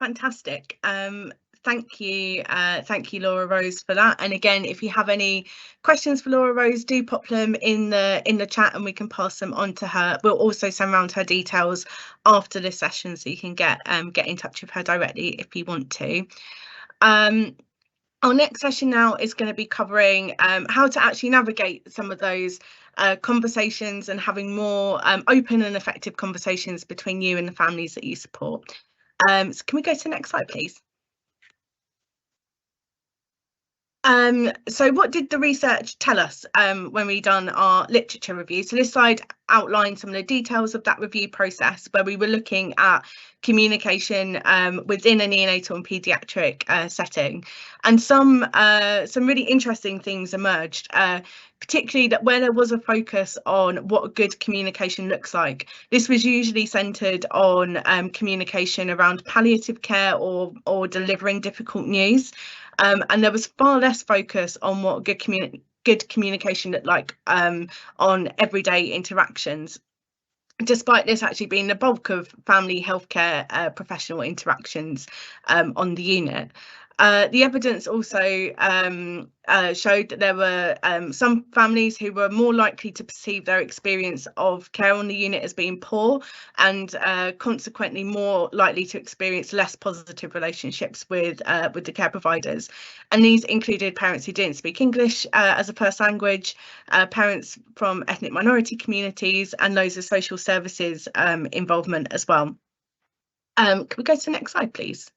Fantastic. Thank you, Laura Rose, for that. And again, if you have any questions for Laura Rose, do pop them in the chat and we can pass them on to her. We'll also send around her details after this session, so you can get in touch with her directly if you want to. Our next session now is going to be covering how to actually navigate some of those conversations and having more open and effective conversations between you and the families that you support. So can we go to the next slide, please? So what did the research tell us when we done our literature review? So this slide outlined some of the details of that review process, where we were looking at communication within a neonatal and paediatric setting, and some really interesting things emerged, particularly that where there was a focus on what good communication looks like, this was usually centred on communication around palliative care or delivering difficult news. And there was far less focus on what good communication looked like on everyday interactions, despite this actually being the bulk of family healthcare professional interactions on the unit. The evidence also showed that there were some families who were more likely to perceive their experience of care on the unit as being poor, and consequently more likely to experience less positive relationships with the care providers. And these included parents who didn't speak English as a first language, parents from ethnic minority communities, and those of social services involvement as well. Can we go to the next slide, please?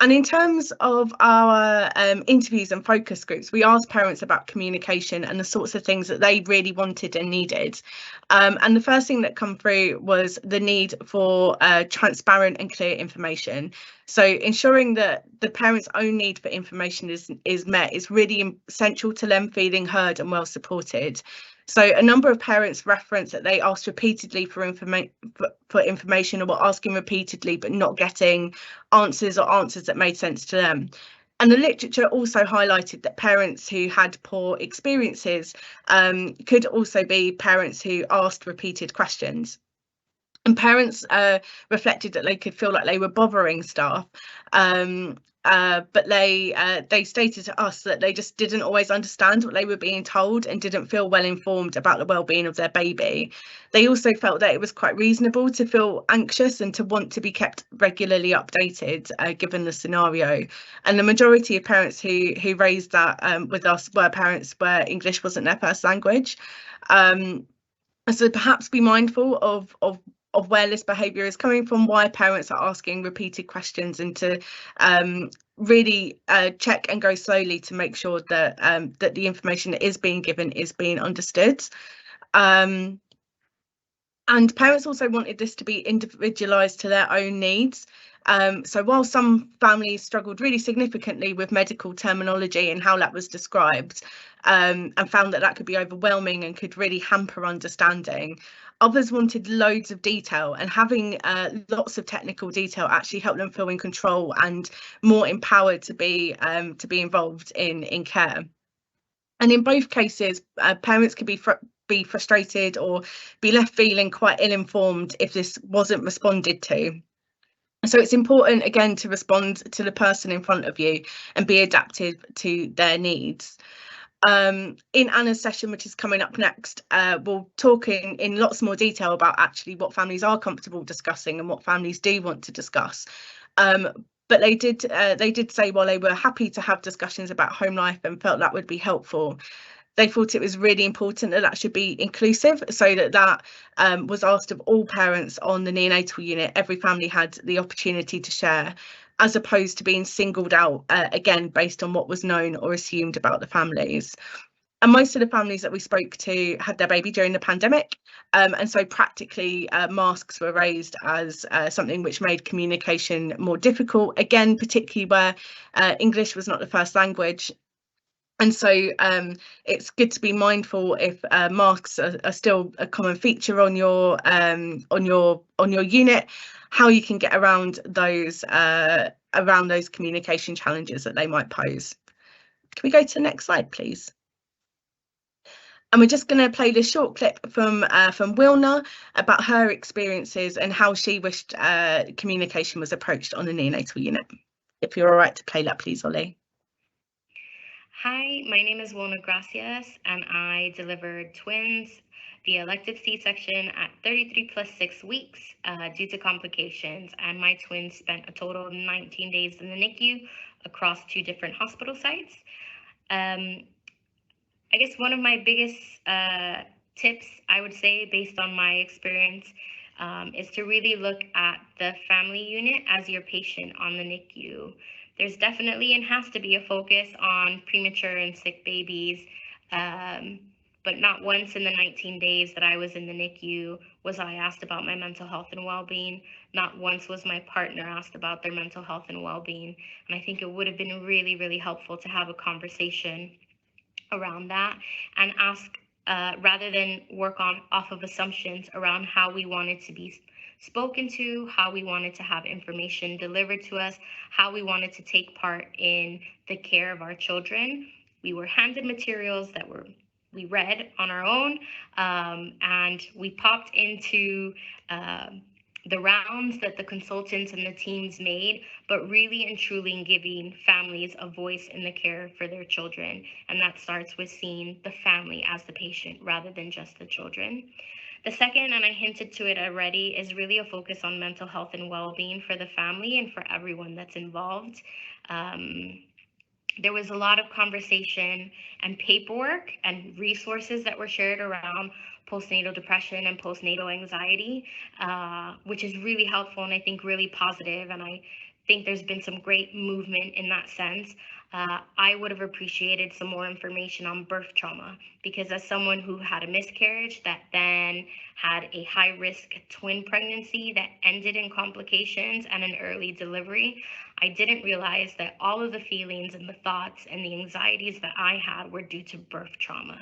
And in terms of our interviews and focus groups, we asked parents about communication and the sorts of things that they really wanted and needed. And the first thing that come through was the need for transparent and clear information. So ensuring that the parents' own need for information is met is really essential to them feeling heard and well supported. So a number of parents reference that they asked repeatedly for information, or were asking repeatedly but not getting answers, or answers that made sense to them. And the literature also highlighted that parents who had poor experiences could also be parents who asked repeated questions. And parents reflected that they could feel like they were bothering staff, but they stated to us that they just didn't always understand what they were being told and didn't feel well informed about the well-being of their baby. They also felt that it was quite reasonable to feel anxious and to want to be kept regularly updated given the scenario. And the majority of parents who raised that with us were parents where English wasn't their first language. So perhaps be mindful of where this behaviour is coming from, why parents are asking repeated questions, and to really check and go slowly to make sure that that the information that is being given is being understood. And parents also wanted this to be individualised to their own needs. So while some families struggled really significantly with medical terminology and how that was described, and found that that could be overwhelming and could really hamper understanding, others wanted loads of detail, and having lots of technical detail actually helped them feel in control and more empowered to be involved in care. And in both cases, parents could be frustrated or be left feeling quite ill-informed if this wasn't responded to. So it's important, again, to respond to the person in front of you and be adaptive to their needs. In Anna's session, which is coming up next, we'll talk in lots more detail about actually what families are comfortable discussing and what families do want to discuss. But they did say, while they were happy to have discussions about home life and felt that would be helpful, they thought it was really important that that should be inclusive, so that was asked of all parents on the neonatal unit. Every family had the opportunity to share, as opposed to being singled out, again, based on what was known or assumed about the families. And most of the families that we spoke to had their baby during the pandemic, and so practically masks were raised as something which made communication more difficult, again, particularly where English was not the first language. And so it's good to be mindful if masks are still a common feature on your unit, how you can get around those communication challenges that they might pose. Can we go to the next slide, please? And we're just going to play this short clip from Wilna about her experiences and how she wished communication was approached on the neonatal unit. If you're all right to play that, please, Ollie. Hi, my name is Wilna Gracias, and I delivered twins via elective C-section at 33 plus 6 weeks due to complications, and my twins spent a total of 19 days in the NICU across 2 different hospital sites. I guess one of my biggest tips, I would say, based on my experience, is to really look at the family unit as your patient on the NICU. There's definitely and has to be a focus on premature and sick babies, but not once in the 19 days that I was in the NICU was I asked about my mental health and well-being. Not once was my partner asked about their mental health and well-being. And I think it would have been really, really helpful to have a conversation around that and ask, rather than work off of assumptions around how we wanted to be spoken to, how we wanted to have information delivered to us, how we wanted to take part in the care of our children. We were handed materials that we read on our own, and we popped into the rounds that the consultants and the teams made, but really and truly giving families a voice in the care for their children. And that starts with seeing the family as the patient rather than just the children. The second, and I hinted to it already, is really a focus on mental health and well-being for the family and for everyone that's involved. There was a lot of conversation and paperwork and resources that were shared around postnatal depression and postnatal anxiety, which is really helpful and I think really positive. And I think there's been some great movement in that sense. I would have appreciated some more information on birth trauma, because as someone who had a miscarriage that then had a high-risk twin pregnancy that ended in complications and an early delivery, I didn't realize that all of the feelings and the thoughts and the anxieties that I had were due to birth trauma.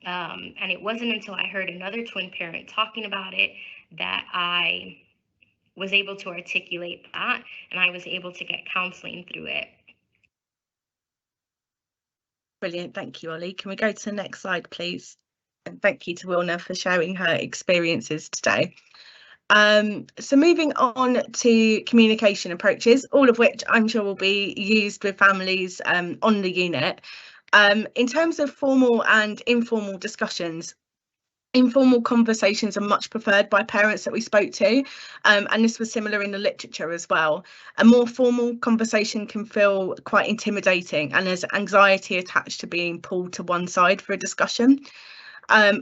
And it wasn't until I heard another twin parent talking about it that I was able to articulate that, and I was able to get counseling through it. Brilliant, thank you, Ollie. Can we go to the next slide, please? And thank you to Wilna for sharing her experiences today. So moving on to communication approaches, all of which I'm sure will be used with families on the unit. In terms of formal and informal discussions, informal conversations are much preferred by parents that we spoke to, and this was similar in the literature as well. A more formal conversation can feel quite intimidating, and there's anxiety attached to being pulled to one side for a discussion.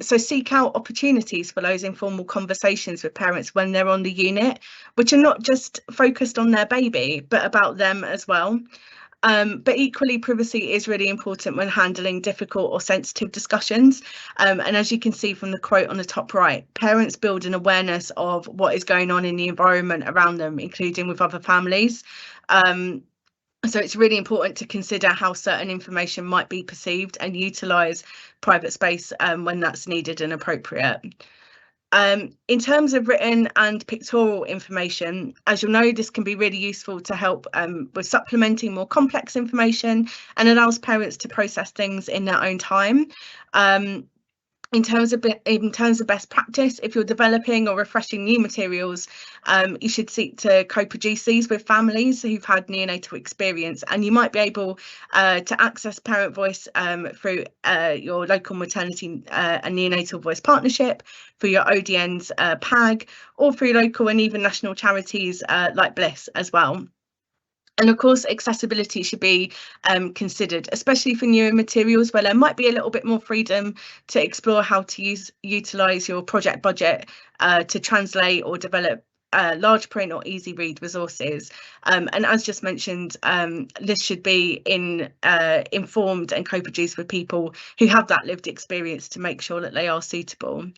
So seek out opportunities for those informal conversations with parents when they're on the unit, which are not just focused on their baby, but about them as well. But equally, privacy is really important when handling difficult or sensitive discussions. And as you can see from the quote on the top right, parents build an awareness of what is going on in the environment around them, including with other families. So it's really important to consider how certain information might be perceived and utilise private space when that's needed and appropriate. In terms of written and pictorial information, as you'll know, this can be really useful to help with supplementing more complex information and allows parents to process things in their own time. In terms of best practice, if you're developing or refreshing new materials, you should seek to co-produce these with families who've had neonatal experience, and you might be able to access parent voice through your local maternity and neonatal voice partnership, through your ODN's PAG, or through local and even national charities like Bliss as well. And of course, accessibility should be considered, especially for newer materials where there might be a little bit more freedom to explore how to utilise your project budget to translate or develop large print or easy read resources. And as just mentioned, this should be informed and co-produced with people who have that lived experience to make sure that they are suitable.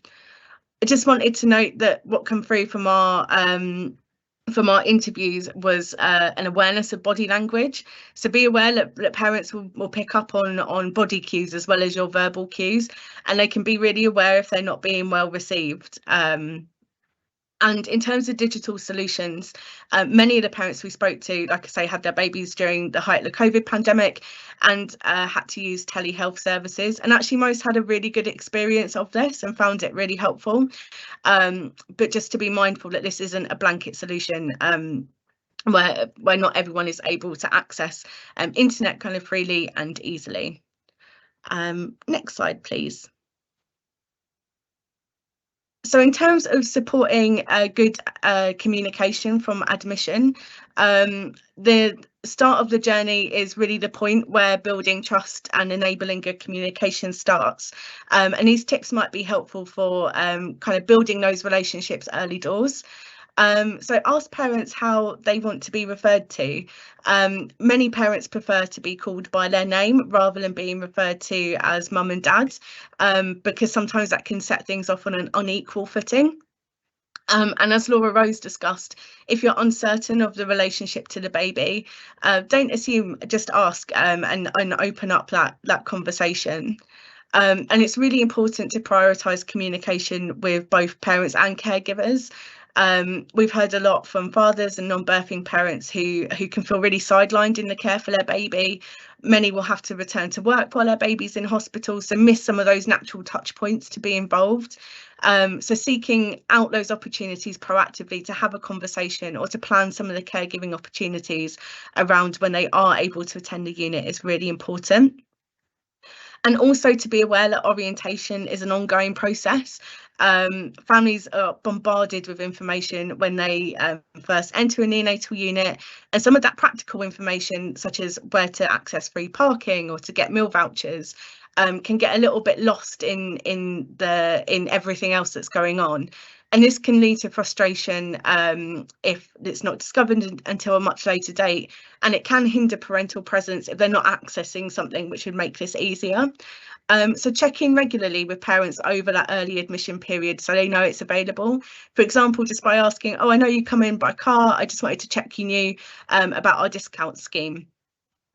I just wanted to note that what come through from our interviews was an awareness of body language. So be aware that parents will pick up on body cues as well as your verbal cues, and they can be really aware if they're not being well received. And in terms of digital solutions, many of the parents we spoke to, like I say, had their babies during the height of the COVID pandemic and had to use telehealth services. And actually most had a really good experience of this and found it really helpful. But just to be mindful that this isn't a blanket solution where not everyone is able to access internet kind of freely and easily. Next slide, please. So in terms of supporting good communication from admission, the start of the journey is really the point where building trust and enabling good communication starts. And these tips might be helpful for kind of building those relationships early doors. So ask parents how they want to be referred to. Many parents prefer to be called by their name rather than being referred to as mum and dad, because sometimes that can set things off on an unequal footing. And as Laura Rose discussed, if you're uncertain of the relationship to the baby, don't assume, just ask and open up that conversation. And it's really important to prioritise communication with both parents and caregivers. We've heard a lot from fathers and non-birthing parents who can feel really sidelined in the care for their baby. Many will have to return to work while their baby's in hospital, so miss some of those natural touch points to be involved. So seeking out those opportunities proactively to have a conversation or to plan some of the caregiving opportunities around when they are able to attend the unit is really important. And also to be aware that orientation is an ongoing process. Families are bombarded with information when they first enter a neonatal unit, and some of that practical information, such as where to access free parking or to get meal vouchers, can get a little bit lost in everything else that's going on. And this can lead to frustration if it's not discovered until a much later date, and it can hinder parental presence if they're not accessing something which would make this easier. So check in regularly with parents over that early admission period so they know it's available. For example, just by asking, oh, I know you come in by car, I just wanted to check you knew about our discount scheme.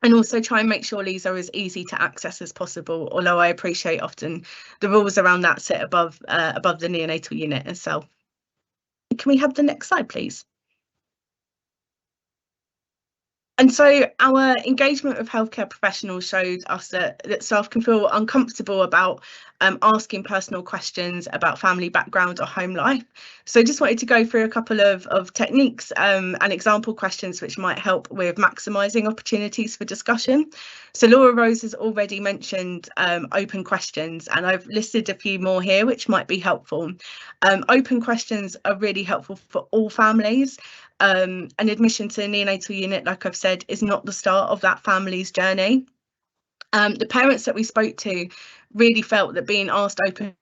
And also try and make sure these are as easy to access as possible, although I appreciate often the rules around that sit above the neonatal unit itself. Can we have the next slide, please? And so our engagement with healthcare professionals showed us that staff can feel uncomfortable about asking personal questions about family background or home life. So just wanted to go through a couple of techniques and example questions which might help with maximising opportunities for discussion. So Laura Rose has already mentioned open questions, and I've listed a few more here which might be helpful. Open questions are really helpful for all families. An admission to a neonatal unit, like I've said, is not the start of that family's journey. The parents that we spoke to really felt that being asked open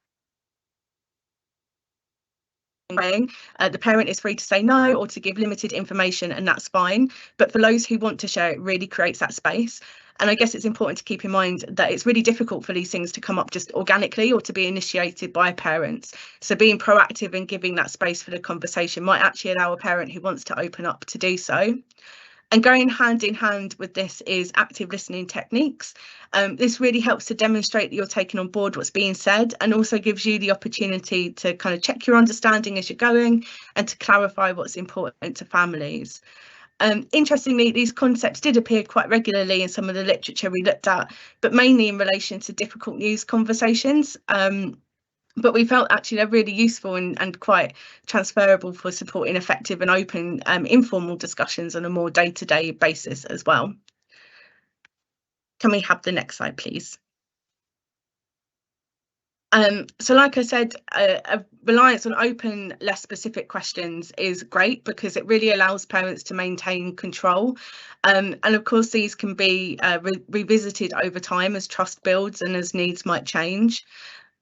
the parent is free to say no or to give limited information, and that's fine. But for those who want to share, it really creates that space. And I guess it's important to keep in mind that it's really difficult for these things to come up just organically or to be initiated by parents. So being proactive and giving that space for the conversation might actually allow a parent who wants to open up to do so. And going hand in hand with this is active listening techniques. This really helps to demonstrate that you're taking on board what's being said, and also gives you the opportunity to kind of check your understanding as you're going and to clarify what's important to families. Interestingly, these concepts did appear quite regularly in some of the literature we looked at, but mainly in relation to difficult news conversations. But we felt actually they're really useful and quite transferable for supporting effective and open informal discussions on a more day-to-day basis as well. Can we have the next slide, please? So like I said, a reliance on open, less specific questions is great because it really allows parents to maintain control. And of course, these can be revisited over time as trust builds and as needs might change.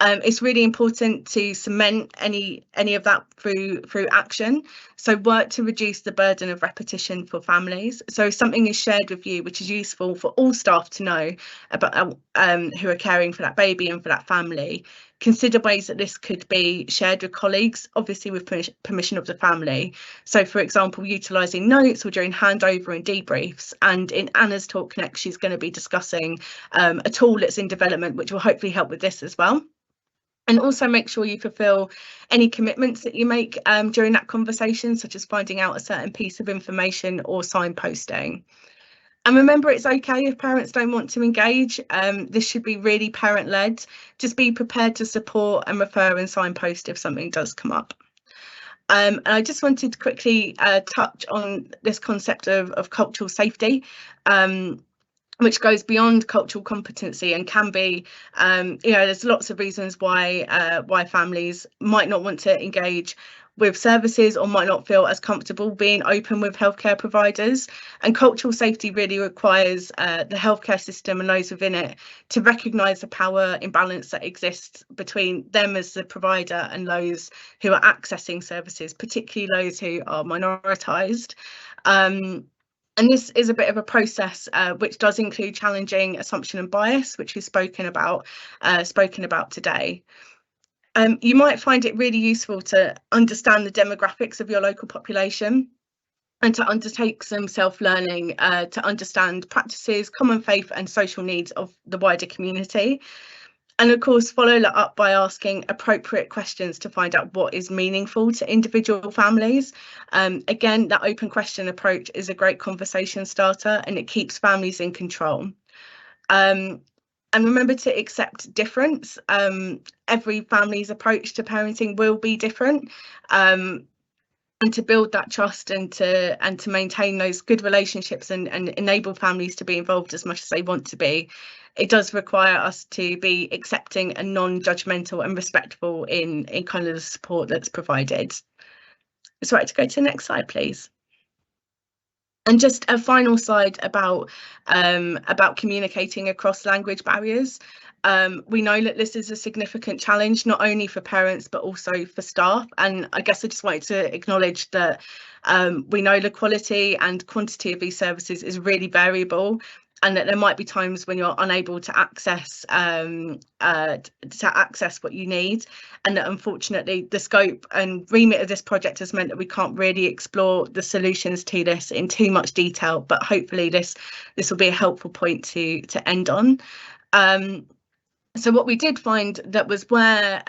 It's really important to cement any of that through action. So work to reduce the burden of repetition for families. So if something is shared with you, which is useful for all staff to know about who are caring for that baby and for that family, consider ways that this could be shared with colleagues, obviously with permission of the family. So for example, utilising notes or during handover and debriefs. And in Anna's talk next, she's going to be discussing a tool that's in development, which will hopefully help with this as well. And also make sure you fulfil any commitments that you make during that conversation, such as finding out a certain piece of information or signposting. And remember, it's okay if parents don't want to engage. This should be really parent-led. Just be prepared to support and refer and signpost if something does come up. And I just wanted to quickly touch on this concept of cultural safety, which goes beyond cultural competency and can be, there's lots of reasons why families might not want to engage with services or might not feel as comfortable being open with healthcare providers. And cultural safety really requires the healthcare system and those within it to recognise the power imbalance that exists between them as the provider and those who are accessing services, particularly those who are minoritised. And this is a bit of a process which does include challenging assumption and bias, which we've spoken about today. You might find it really useful to understand the demographics of your local population and to undertake some self-learning to understand practices, common faith and social needs of the wider community. And of course, follow that up by asking appropriate questions to find out what is meaningful to individual families. Again, that open question approach is a great conversation starter and it keeps families in control. And remember to accept difference. Every family's approach to parenting will be different. And to build that trust and to maintain those good relationships and enable families to be involved as much as they want to be, it does require us to be accepting and non-judgmental and respectful in kind of the support that's provided. It's right to go to the next slide, please. And just a final slide about communicating across language barriers. We know that this is a significant challenge, not only for parents, but also for staff. And I guess I just wanted to acknowledge that we know the quality and quantity of these services is really variable, and that there might be times when you're unable to access what you need, and that unfortunately the scope and remit of this project has meant that we can't really explore the solutions to this in too much detail. But hopefully this will be a helpful point to end on. So what we did find that was where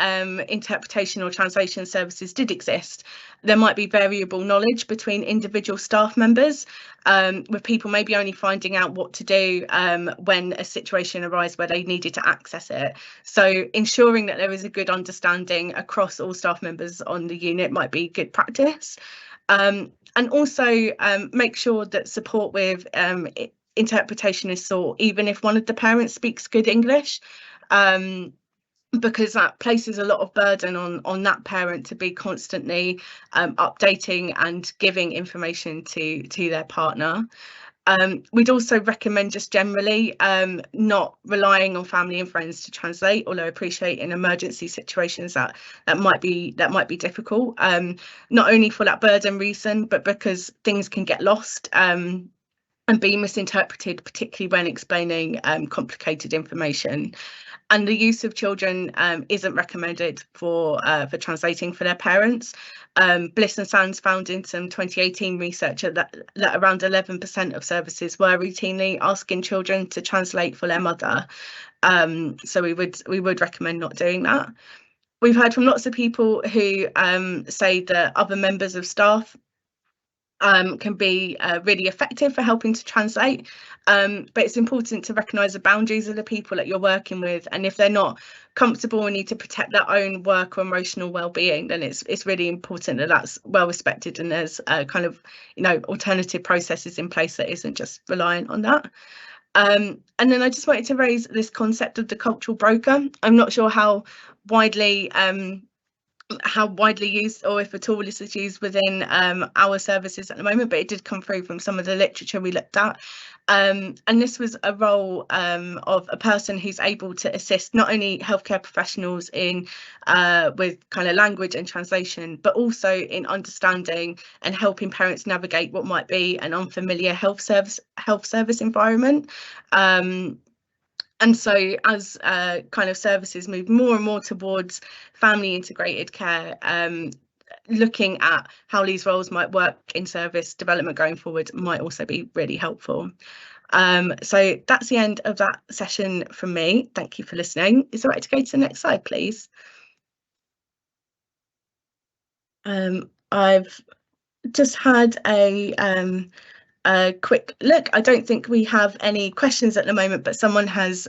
interpretation or translation services did exist, there might be variable knowledge between individual staff members, with people maybe only finding out what to do when a situation arises where they needed to access it. So ensuring that there is a good understanding across all staff members on the unit might be good practice. And also make sure that support with interpretation is sought, even if one of the parents speaks good English. Because that places a lot of burden on that parent to be constantly updating and giving information to their partner. We'd also recommend just generally not relying on family and friends to translate, although I appreciate in emergency situations that might be difficult, not only for that burden reason, but because things can get lost and be misinterpreted, particularly when explaining complicated information. And the use of children isn't recommended for translating for their parents. Bliss and Sands found in some 2018 research that around 11% of services were routinely asking children to translate for their mother. So we would recommend not doing that. We've heard from lots of people who say that other members of staff can be really effective for helping to translate, but it's important to recognise the boundaries of the people that you're working with, and if they're not comfortable and need to protect their own work or emotional well-being, then it's really important that that's well respected and there's kind of, you know, alternative processes in place that isn't just reliant on that. And then I just wanted to raise this concept of the cultural broker. I'm not sure how widely used, or if at all this is used within our services at the moment, but it did come through from some of the literature we looked at. And this was a role of a person who's able to assist not only healthcare professionals in with kind of language and translation, but also in understanding and helping parents navigate what might be an unfamiliar health service environment. And so as kind of services move more and more towards family integrated care, looking at how these roles might work in service development going forward might also be really helpful. So that's the end of that session from me. Thank you for listening. Is it right to go to the next slide, please? I've just had a quick look. I don't think we have any questions at the moment, but someone has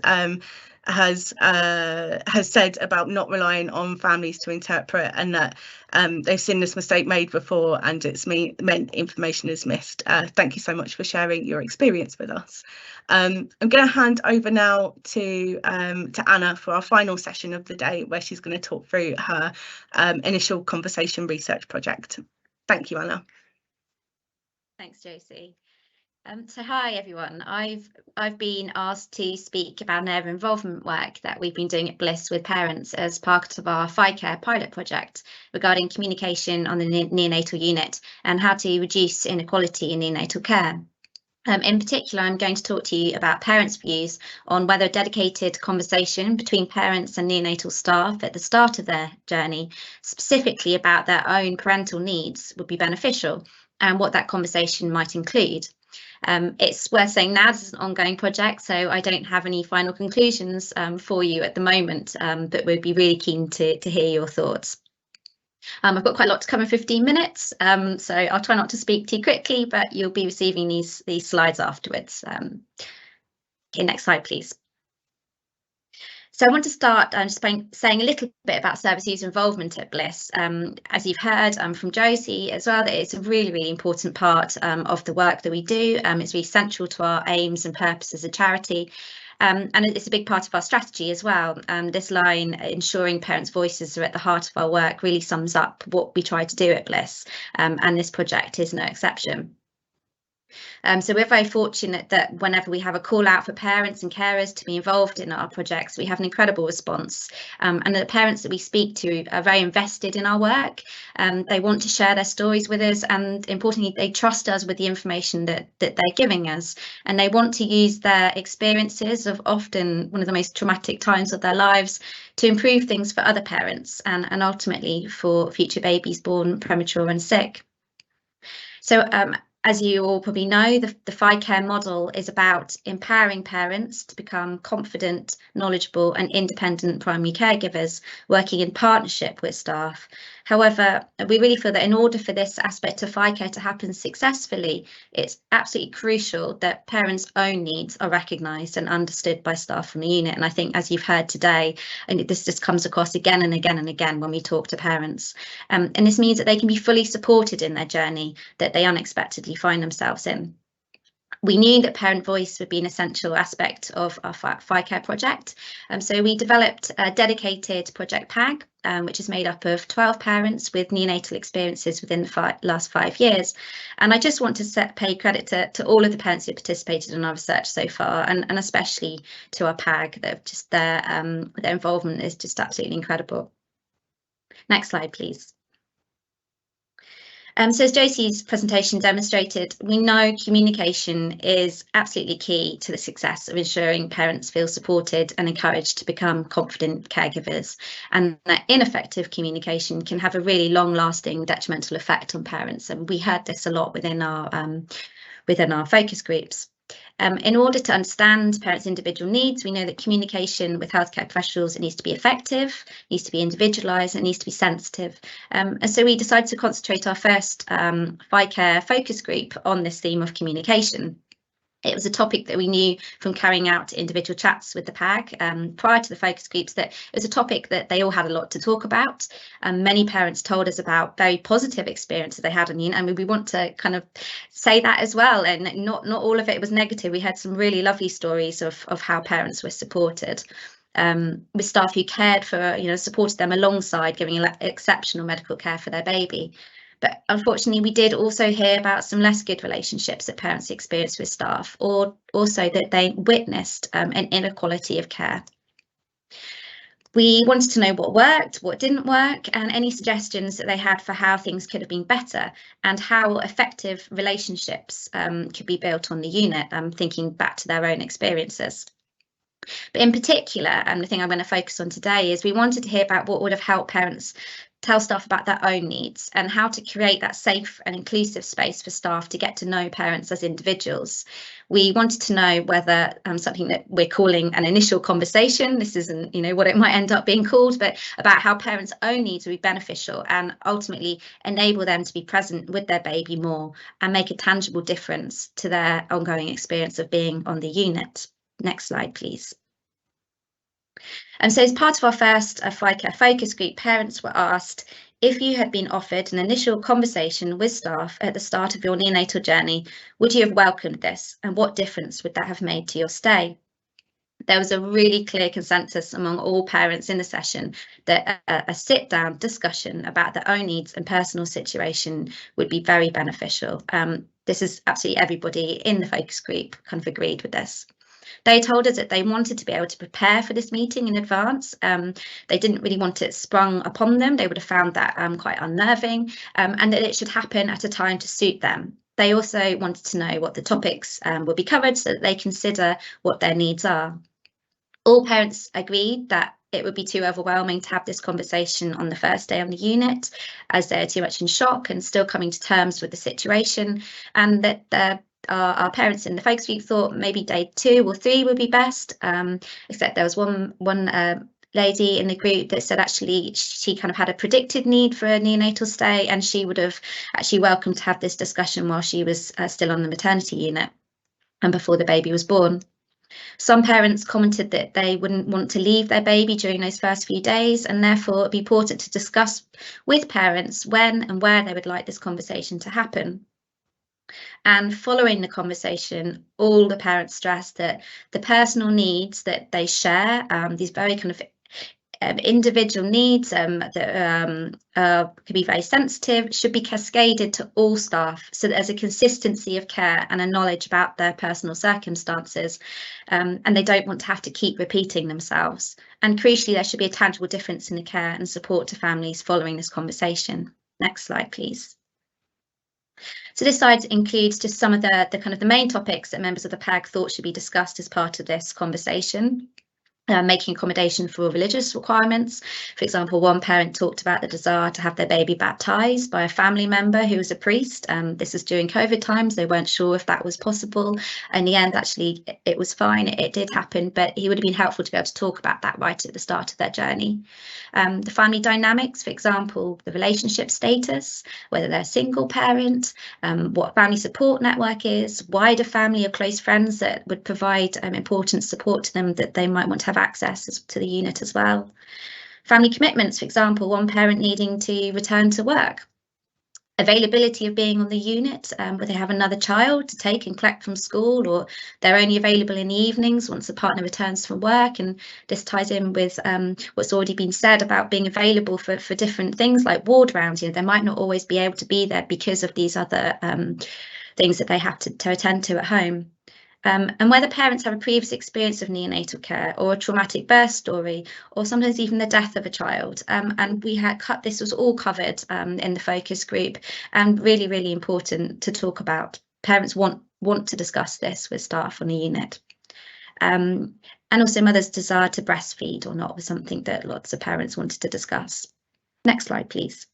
said about not relying on families to interpret, and that they've seen this mistake made before and it's meant information is missed. Thank you so much for sharing your experience with us. I'm going to hand over now to Anna for our final session of the day, where she's going to talk through her initial conversation research project. Thank you, Anna. Thanks, Josie. So hi everyone, I've been asked to speak about an area of involvement work that we've been doing at Bliss with parents as part of our FiCare pilot project regarding communication on the neonatal unit and how to reduce inequality in neonatal care. In particular, I'm going to talk to you about parents' views on whether a dedicated conversation between parents and neonatal staff at the start of their journey, specifically about their own parental needs, would be beneficial, and what that conversation might include. It's worth saying now this is an ongoing project, so I don't have any final conclusions for you at the moment, but we'd be really keen to hear your thoughts. I've got quite a lot to cover in 15 minutes, so I'll try not to speak too quickly, but you'll be receiving these slides afterwards. Okay, next slide, please. So I want to start just by saying a little bit about service user involvement at Bliss. As you've heard from Josie as well, that it's a really, really important part of the work that we do. It's really central to our aims and purpose as a charity. And it's a big part of our strategy as well. This line, ensuring parents' voices are at the heart of our work, really sums up what we try to do at Bliss. And this project is no exception. So we're very fortunate that whenever we have a call out for parents and carers to be involved in our projects, we have an incredible response. And the parents that we speak to are very invested in our work. They want to share their stories with us, and importantly, they trust us with the information that they're giving us. And they want to use their experiences of often one of the most traumatic times of their lives to improve things for other parents and ultimately for future babies born premature and sick. So as you all probably know, the FiCare model is about empowering parents to become confident, knowledgeable and independent primary caregivers working in partnership with staff. However, we really feel that in order for this aspect of FiCare to happen successfully, it's absolutely crucial that parents' own needs are recognised and understood by staff from the unit. And I think, as you've heard today, and this just comes across again and again and again when we talk to parents. And this means that they can be fully supported in their journey that they unexpectedly find themselves in. We knew that parent voice would be an essential aspect of our FiCare project. So we developed a dedicated project pack which is made up of 12 parents with neonatal experiences within the last 5 years. And I just want to pay credit to all of the parents who participated in our research so far, and especially to our PAG, that have just their involvement is just absolutely incredible. Next slide, please. So as Josie's presentation demonstrated, we know communication is absolutely key to the success of ensuring parents feel supported and encouraged to become confident caregivers, and that ineffective communication can have a really long-lasting detrimental effect on parents. And we heard this a lot within our focus groups. In order to understand parents' individual needs, we know that communication with healthcare professionals, it needs to be effective, needs to be individualised, and needs to be sensitive. And so we decided to concentrate our first FICare focus group on this theme of communication. It was a topic that we knew from carrying out individual chats with the PAG prior to the focus groups, that it was a topic that they all had a lot to talk about. Many parents told us about very positive experiences they had on the unit, and we want to kind of say that as well. And not all of it was negative. We had some really lovely stories of how parents were supported. With staff who cared for, supported them alongside giving exceptional medical care for their baby. But unfortunately, we did also hear about some less good relationships that parents experienced with staff, or also that they witnessed an inequality of care. We wanted to know what worked, what didn't work, and any suggestions that they had for how things could have been better, and how effective relationships could be built on the unit, thinking back to their own experiences. But in particular, the thing I'm going to focus on today is we wanted to hear about what would have helped parents tell staff about their own needs, and how to create that safe and inclusive space for staff to get to know parents as individuals. We wanted to know whether something that we're calling an initial conversation, this isn't what it might end up being called, but about how parents' own needs would be beneficial and ultimately enable them to be present with their baby more and make a tangible difference to their ongoing experience of being on the unit. Next slide, please. And so as part of our first FICare focus group, parents were asked, if you had been offered an initial conversation with staff at the start of your neonatal journey, would you have welcomed this, and what difference would that have made to your stay? There was a really clear consensus among all parents in the session that a sit-down discussion about their own needs and personal situation would be very beneficial. This is absolutely everybody in the focus group kind of agreed with this. They told us that they wanted to be able to prepare for this meeting in advance. They didn't really want it sprung upon them. They would have found that quite unnerving, and that it should happen at a time to suit them. They also wanted to know what the topics would be covered so that they consider what their needs are. All parents agreed that it would be too overwhelming to have this conversation on the first day on the unit, as they're too much in shock and still coming to terms with the situation, and that our parents in the focus group thought maybe day 2 or 3 would be best, except there was one lady in the group that said actually she kind of had a predicted need for a neonatal stay, and she would have actually welcomed to have this discussion while she was still on the maternity unit and before the baby was born. Some parents commented that they wouldn't want to leave their baby during those first few days, and therefore it'd be important to discuss with parents when and where they would like this conversation to happen. And following the conversation, all the parents stressed that the personal needs that they share, these very kind of individual needs that could be very sensitive, should be cascaded to all staff, so that there's a consistency of care and a knowledge about their personal circumstances, and they don't want to have to keep repeating themselves. And crucially, there should be a tangible difference in the care and support to families following this conversation. Next slide, please. So this slide includes just some of the kind of the main topics that members of the PAG thought should be discussed as part of this conversation. Making accommodation for religious requirements. For example, one parent talked about the desire to have their baby baptised by a family member who was a priest. This was during COVID times. They weren't sure if that was possible. In the end, actually, it was fine. It did happen, but he would have been helpful to be able to talk about that right at the start of their journey. The family dynamics, for example, the relationship status, whether they're a single parent, what family support network is, wider family or close friends that would provide important support to them that they might want to have access to the unit as well. Family commitments, for example, one parent needing to return to work. availability of being on the unit, where they have another child to take and collect from school, or they're only available in the evenings once the partner returns from work. And this ties in with what's already been said about being available for different things like ward rounds. You know, they might not always be able to be there because of these other things that they have to attend to at home. And whether parents have a previous experience of neonatal care or a traumatic birth story, or sometimes even the death of a child. And we had this was all covered in the focus group, and really, really important to talk about. Parents want to discuss this with staff on the unit. And also mothers' desire to breastfeed or not was something that lots of parents wanted to discuss. Next slide, please.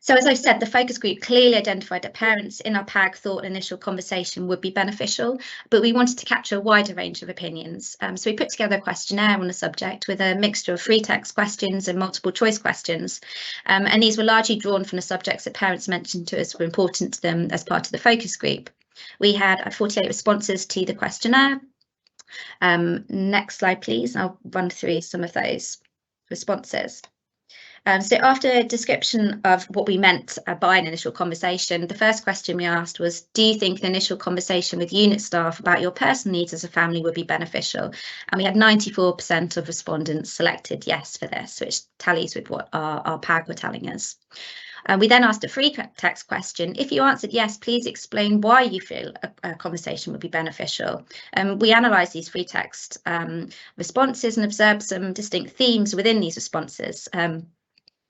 So as I said, the focus group clearly identified that parents in our PAG thought an initial conversation would be beneficial, but we wanted to capture a wider range of opinions. So we put together a questionnaire on the subject with a mixture of free text questions and multiple choice questions. And these were largely drawn from the subjects that parents mentioned to us were important to them as part of the focus group. We had 48 responses to the questionnaire. Next slide, please. I'll run through some of those responses. So after a description of what we meant by an initial conversation, the first question we asked was, do you think an initial conversation with unit staff about your personal needs as a family would be beneficial? And we had 94% of respondents selected yes for this, which tallies with what our PAG were telling us. We then asked a free text question. If you answered yes, please explain why you feel a conversation would be beneficial. We analysed these free text responses and observed some distinct themes within these responses.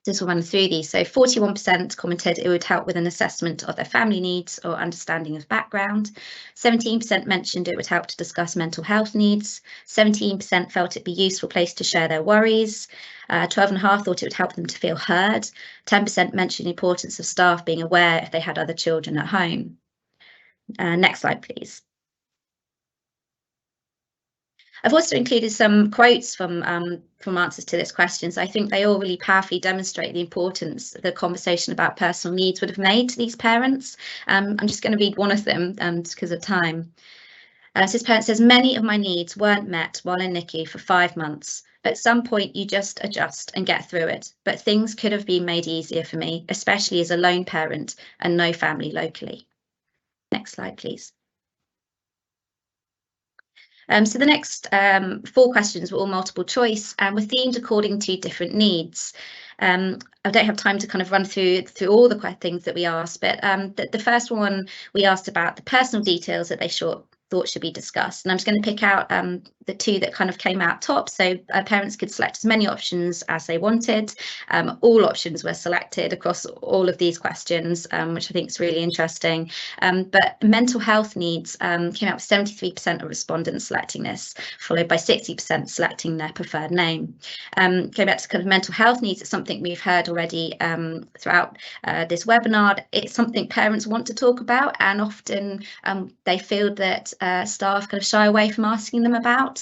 Just will run through these. So 41% commented it would help with an assessment of their family needs or understanding of background. 17% mentioned it would help to discuss mental health needs. 17% felt it'd be a useful place to share their worries. 12.5% thought it would help them to feel heard. 10% mentioned the importance of staff being aware if they had other children at home. Next slide, please. I've also included some quotes from answers to this question. So I think they all really powerfully demonstrate the importance the conversation about personal needs would have made to these parents. I'm just going to read one of them just because of time. So this parent says, many of my needs weren't met while in NICU for 5 months. At some point, you just adjust and get through it. But things could have been made easier for me, especially as a lone parent and no family locally. Next slide, please. So the next 4 questions were all multiple choice and were themed according to different needs. I don't have time to kind of run through all the things that we asked, but the first one we asked about the personal details that they thought should be discussed. And I'm just going to pick out the 2 that kind of came out top. So parents could select as many options as they wanted. All options were selected across all of these questions, which I think is really interesting. But mental health needs came out with 73% of respondents selecting this, followed by 60% selecting their preferred name. Going back to kind of mental health needs, it's something we've heard already throughout this webinar. It's something parents want to talk about, and often they feel that staff kind of shy away from asking them about.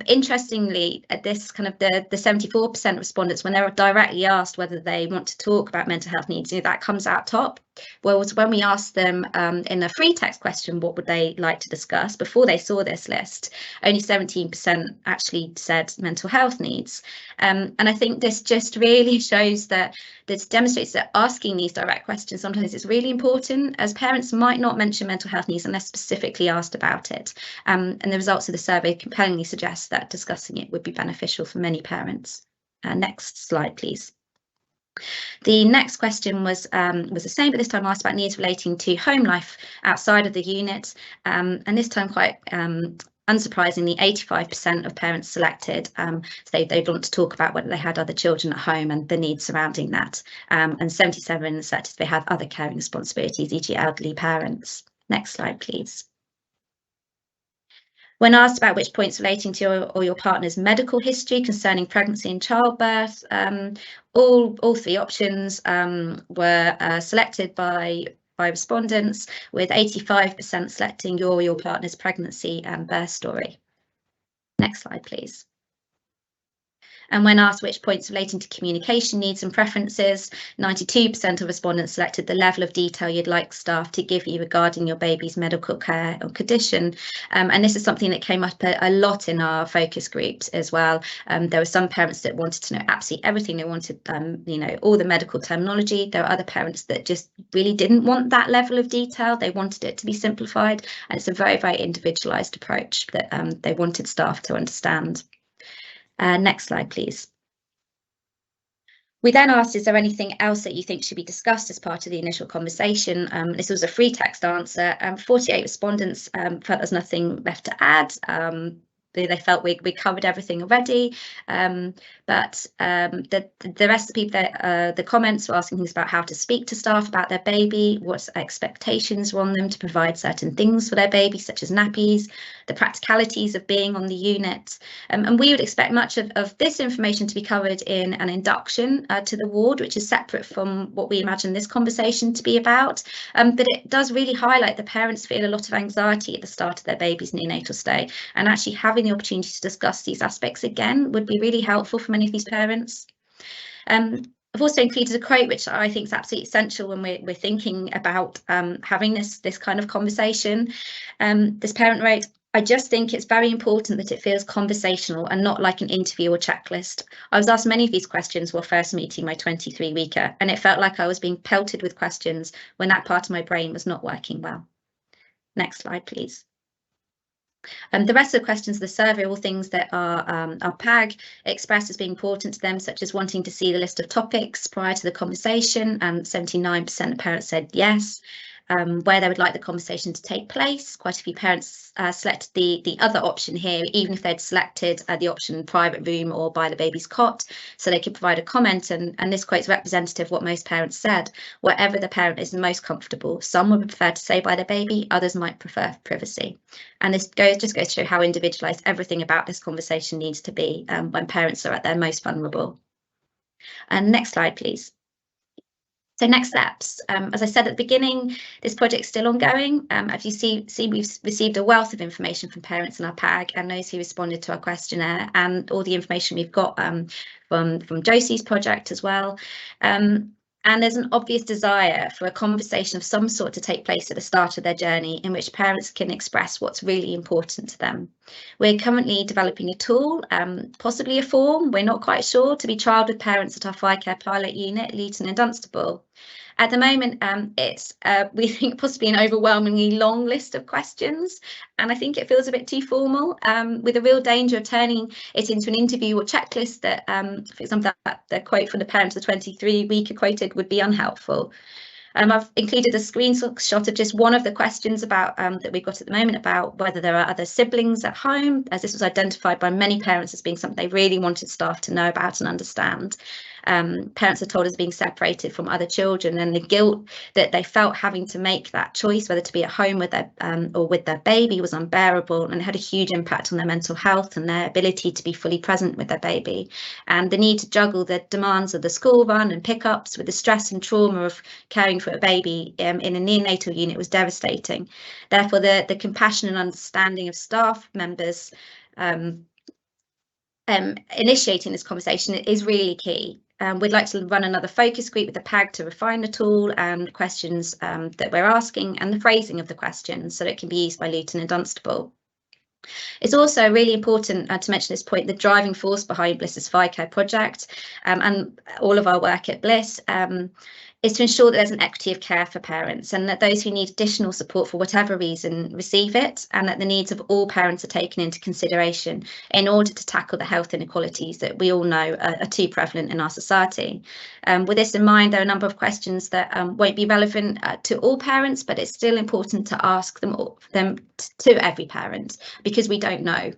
Interestingly, at this kind of the 74% respondents, when they were directly asked whether they want to talk about mental health needs, that comes out top. Whereas when we asked them in a free text question, what would they like to discuss before they saw this list, only 17% actually said mental health needs. And I think this just really shows that this demonstrates that asking these direct questions sometimes is really important, as parents might not mention mental health needs unless specifically asked about it. And the results of the survey compellingly suggest that discussing it would be beneficial for many parents. Next slide, please. The next question was the same, but this time asked about needs relating to home life outside of the unit, and this time quite unsurprisingly, 85% of parents selected, so they'd want to talk about whether they had other children at home and the needs surrounding that, and 77% selected they had other caring responsibilities, e.g. elderly parents. Next slide, please. When asked about which points relating to your or your partner's medical history concerning pregnancy and childbirth, all 3 options were selected by respondents, with 85% selecting your or your partner's pregnancy and birth story. Next slide, please. And when asked which points relating to communication needs and preferences, 92% of respondents selected the level of detail you'd like staff to give you regarding your baby's medical care or condition. And this is something that came up a lot in our focus groups as well. There were some parents that wanted to know absolutely everything. They wanted, you know, all the medical terminology. There were other parents that just really didn't want that level of detail. They wanted it to be simplified, and it's a very, very individualised approach that they wanted staff to understand. Next slide, please. We then asked, is there anything else that you think should be discussed as part of the initial conversation? This was a free text answer. 48 respondents felt there's nothing left to add. They felt we covered everything already, but the rest of the people, the comments were asking things about how to speak to staff about their baby, what expectations were on them to provide certain things for their baby, such as nappies, the practicalities of being on the unit. And we would expect much of this information to be covered in an induction to the ward, which is separate from what we imagine this conversation to be about. But it does really highlight the parents feel a lot of anxiety at the start of their baby's neonatal stay, and actually having the opportunity to discuss these aspects again would be really helpful for many of these parents. I've also included a quote which I think is absolutely essential when we're thinking about having this kind of conversation. This parent wrote, "I just think it's very important that it feels conversational and not like an interview or checklist. I was asked many of these questions while first meeting my 23-weeker, and it felt like I was being pelted with questions when that part of my brain was not working well." Next slide, please. The rest of the questions of the survey are all things that our PAG expressed as being important to them, such as wanting to see the list of topics prior to the conversation, and 79% of parents said yes. Where they would like the conversation to take place. Quite a few parents selected the other option here, even if they'd selected the option private room or by the baby's cot, so they could provide a comment. And this quote is representative of what most parents said. Wherever the parent is most comfortable, some would prefer to say by the baby, others might prefer privacy. And this just goes to show how individualised everything about this conversation needs to be when parents are at their most vulnerable. And next slide, please. So next steps, as I said at the beginning, this project is still ongoing. As you see, we've received a wealth of information from parents in our PAG and those who responded to our questionnaire, and all the information we've got from Josie's project as well. And there's an obvious desire for a conversation of some sort to take place at the start of their journey in which parents can express what's really important to them. We're currently developing a tool, possibly a form, we're not quite sure, to be trialled with parents at our FiCare pilot unit, Luton and Dunstable. At the moment, it's we think possibly an overwhelmingly long list of questions, and I think it feels a bit too formal, with a real danger of turning it into an interview or checklist that, for example, the quote from the parent of the 23-weeker quoted would be unhelpful. I've included a screenshot of just one of the questions about that we've got at the moment about whether there are other siblings at home, as this was identified by many parents as being something they really wanted staff to know about and understand. Parents are told as being separated from other children, and the guilt that they felt having to make that choice whether to be at home with their or with their baby was unbearable, and it had a huge impact on their mental health and their ability to be fully present with their baby. And the need to juggle the demands of the school run and pickups with the stress and trauma of caring for a baby in a neonatal unit was devastating. Therefore, the compassion and understanding of staff members initiating this conversation is really key. We'd like to run another focus group with the PAG to refine the tool and questions that we're asking and the phrasing of the questions so that it can be used by Luton and Dunstable. It's also really important to mention this point, the driving force behind Bliss's FiCare project and all of our work at Bliss is to ensure that there's an equity of care for parents and that those who need additional support for whatever reason receive it, and that the needs of all parents are taken into consideration in order to tackle the health inequalities that we all know are too prevalent in our society. With this in mind, there are a number of questions that won't be relevant to all parents, but it's still important to ask them to every parent, because we don't know,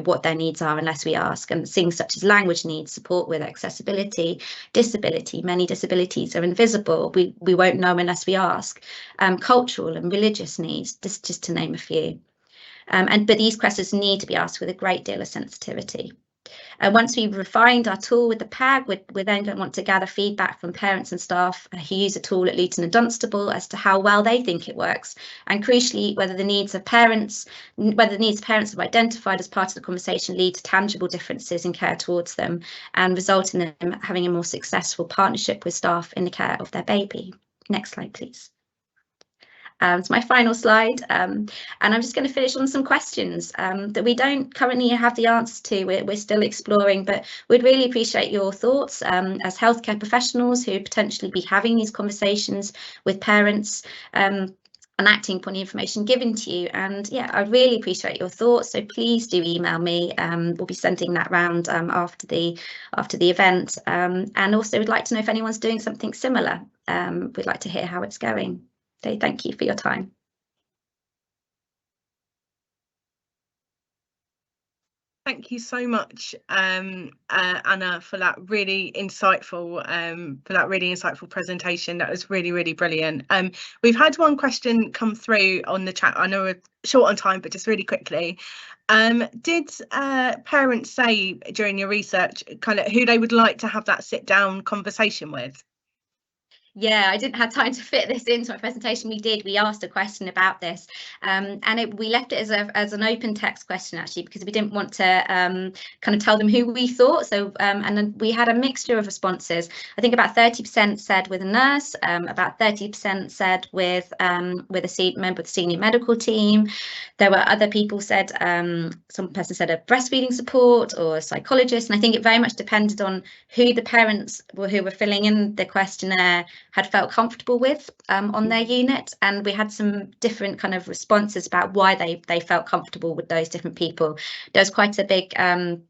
what their needs are unless we ask. And things such as language needs, support with accessibility, disability, many disabilities are invisible. We won't know unless we ask. Cultural and religious needs, just to name a few. But these questions need to be asked with a great deal of sensitivity. And once we've refined our tool with the PAG, we're then going to want to gather feedback from parents and staff who use the tool at Luton and Dunstable as to how well they think it works, and crucially, whether the needs of parents have identified as part of the conversation lead to tangible differences in care towards them and result in them having a more successful partnership with staff in the care of their baby. Next slide, please. It's my final slide, and I'm just going to finish on some questions that we don't currently have the answers to. We're still exploring, but we'd really appreciate your thoughts as healthcare professionals who potentially be having these conversations with parents and acting upon the information given to you. And yeah, I really appreciate your thoughts, so please do email me. We'll be sending that round after the event, and also we'd like to know if anyone's doing something similar. We'd like to hear how it's going. So thank you for your time. Thank you so much, Anna, for that really insightful presentation. That was really, really brilliant. We've had one question come through on the chat. I know we're short on time, but just really quickly. Did parents say during your research kind of who they would like to have that sit down conversation with? Yeah, I didn't have time to fit this into my presentation. We asked a question about this, and we left it as an open text question, actually, because we didn't want to kind of tell them who we thought. So and then we had a mixture of responses. I think about 30% said with a nurse, about 30% said with a member of the senior medical team. There were other people said, some person said a breastfeeding support or a psychologist, and I think it very much depended on who the parents who were filling in the questionnaire had felt comfortable with on their unit. And we had some different kind of responses about why they felt comfortable with those different people. There's quite a big kind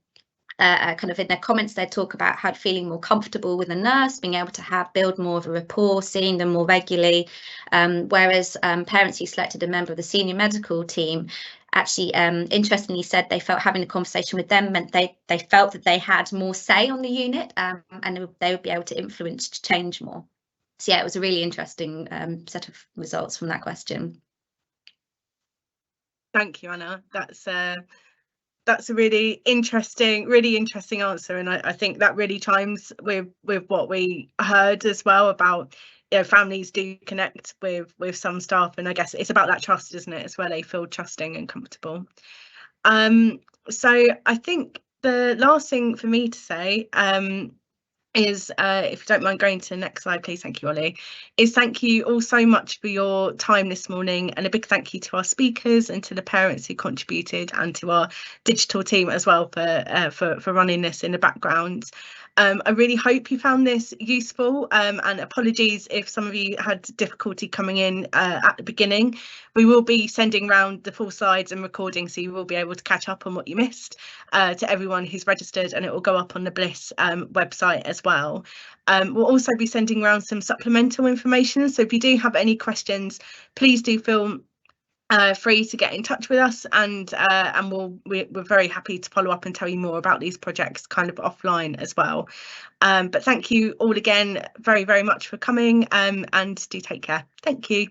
of in their comments, they talk about how feeling more comfortable with a nurse, being able to build more of a rapport, seeing them more regularly, whereas parents who selected a member of the senior medical team actually interestingly said they felt having a conversation with them meant they felt that they had more say on the unit, and they would be able to influence change more. So yeah, it was a really interesting set of results from that question. Thank you, Anna. That's a really interesting answer, and I think that really chimes with what we heard as well about, you know, families do connect with some staff, and I guess it's about that trust, isn't it? It's where they feel trusting and comfortable. So I think the last thing for me to say is, if you don't mind going to the next slide, please. Thank you, Ollie. Is thank you all so much for your time this morning, and a big thank you to our speakers and to the parents who contributed, and to our digital team as well for running this in the background. I really hope you found this useful, and apologies if some of you had difficulty coming in at the beginning. We will be sending round the full slides and recording, so you will be able to catch up on what you missed to everyone who's registered, and it will go up on the Bliss website as well. We'll also be sending around some supplemental information, so if you do have any questions, please do feel free to get in touch with us, and we're very happy to follow up and tell you more about these projects kind of offline as well. But thank you all again very, very much for coming, and do take care. Thank you.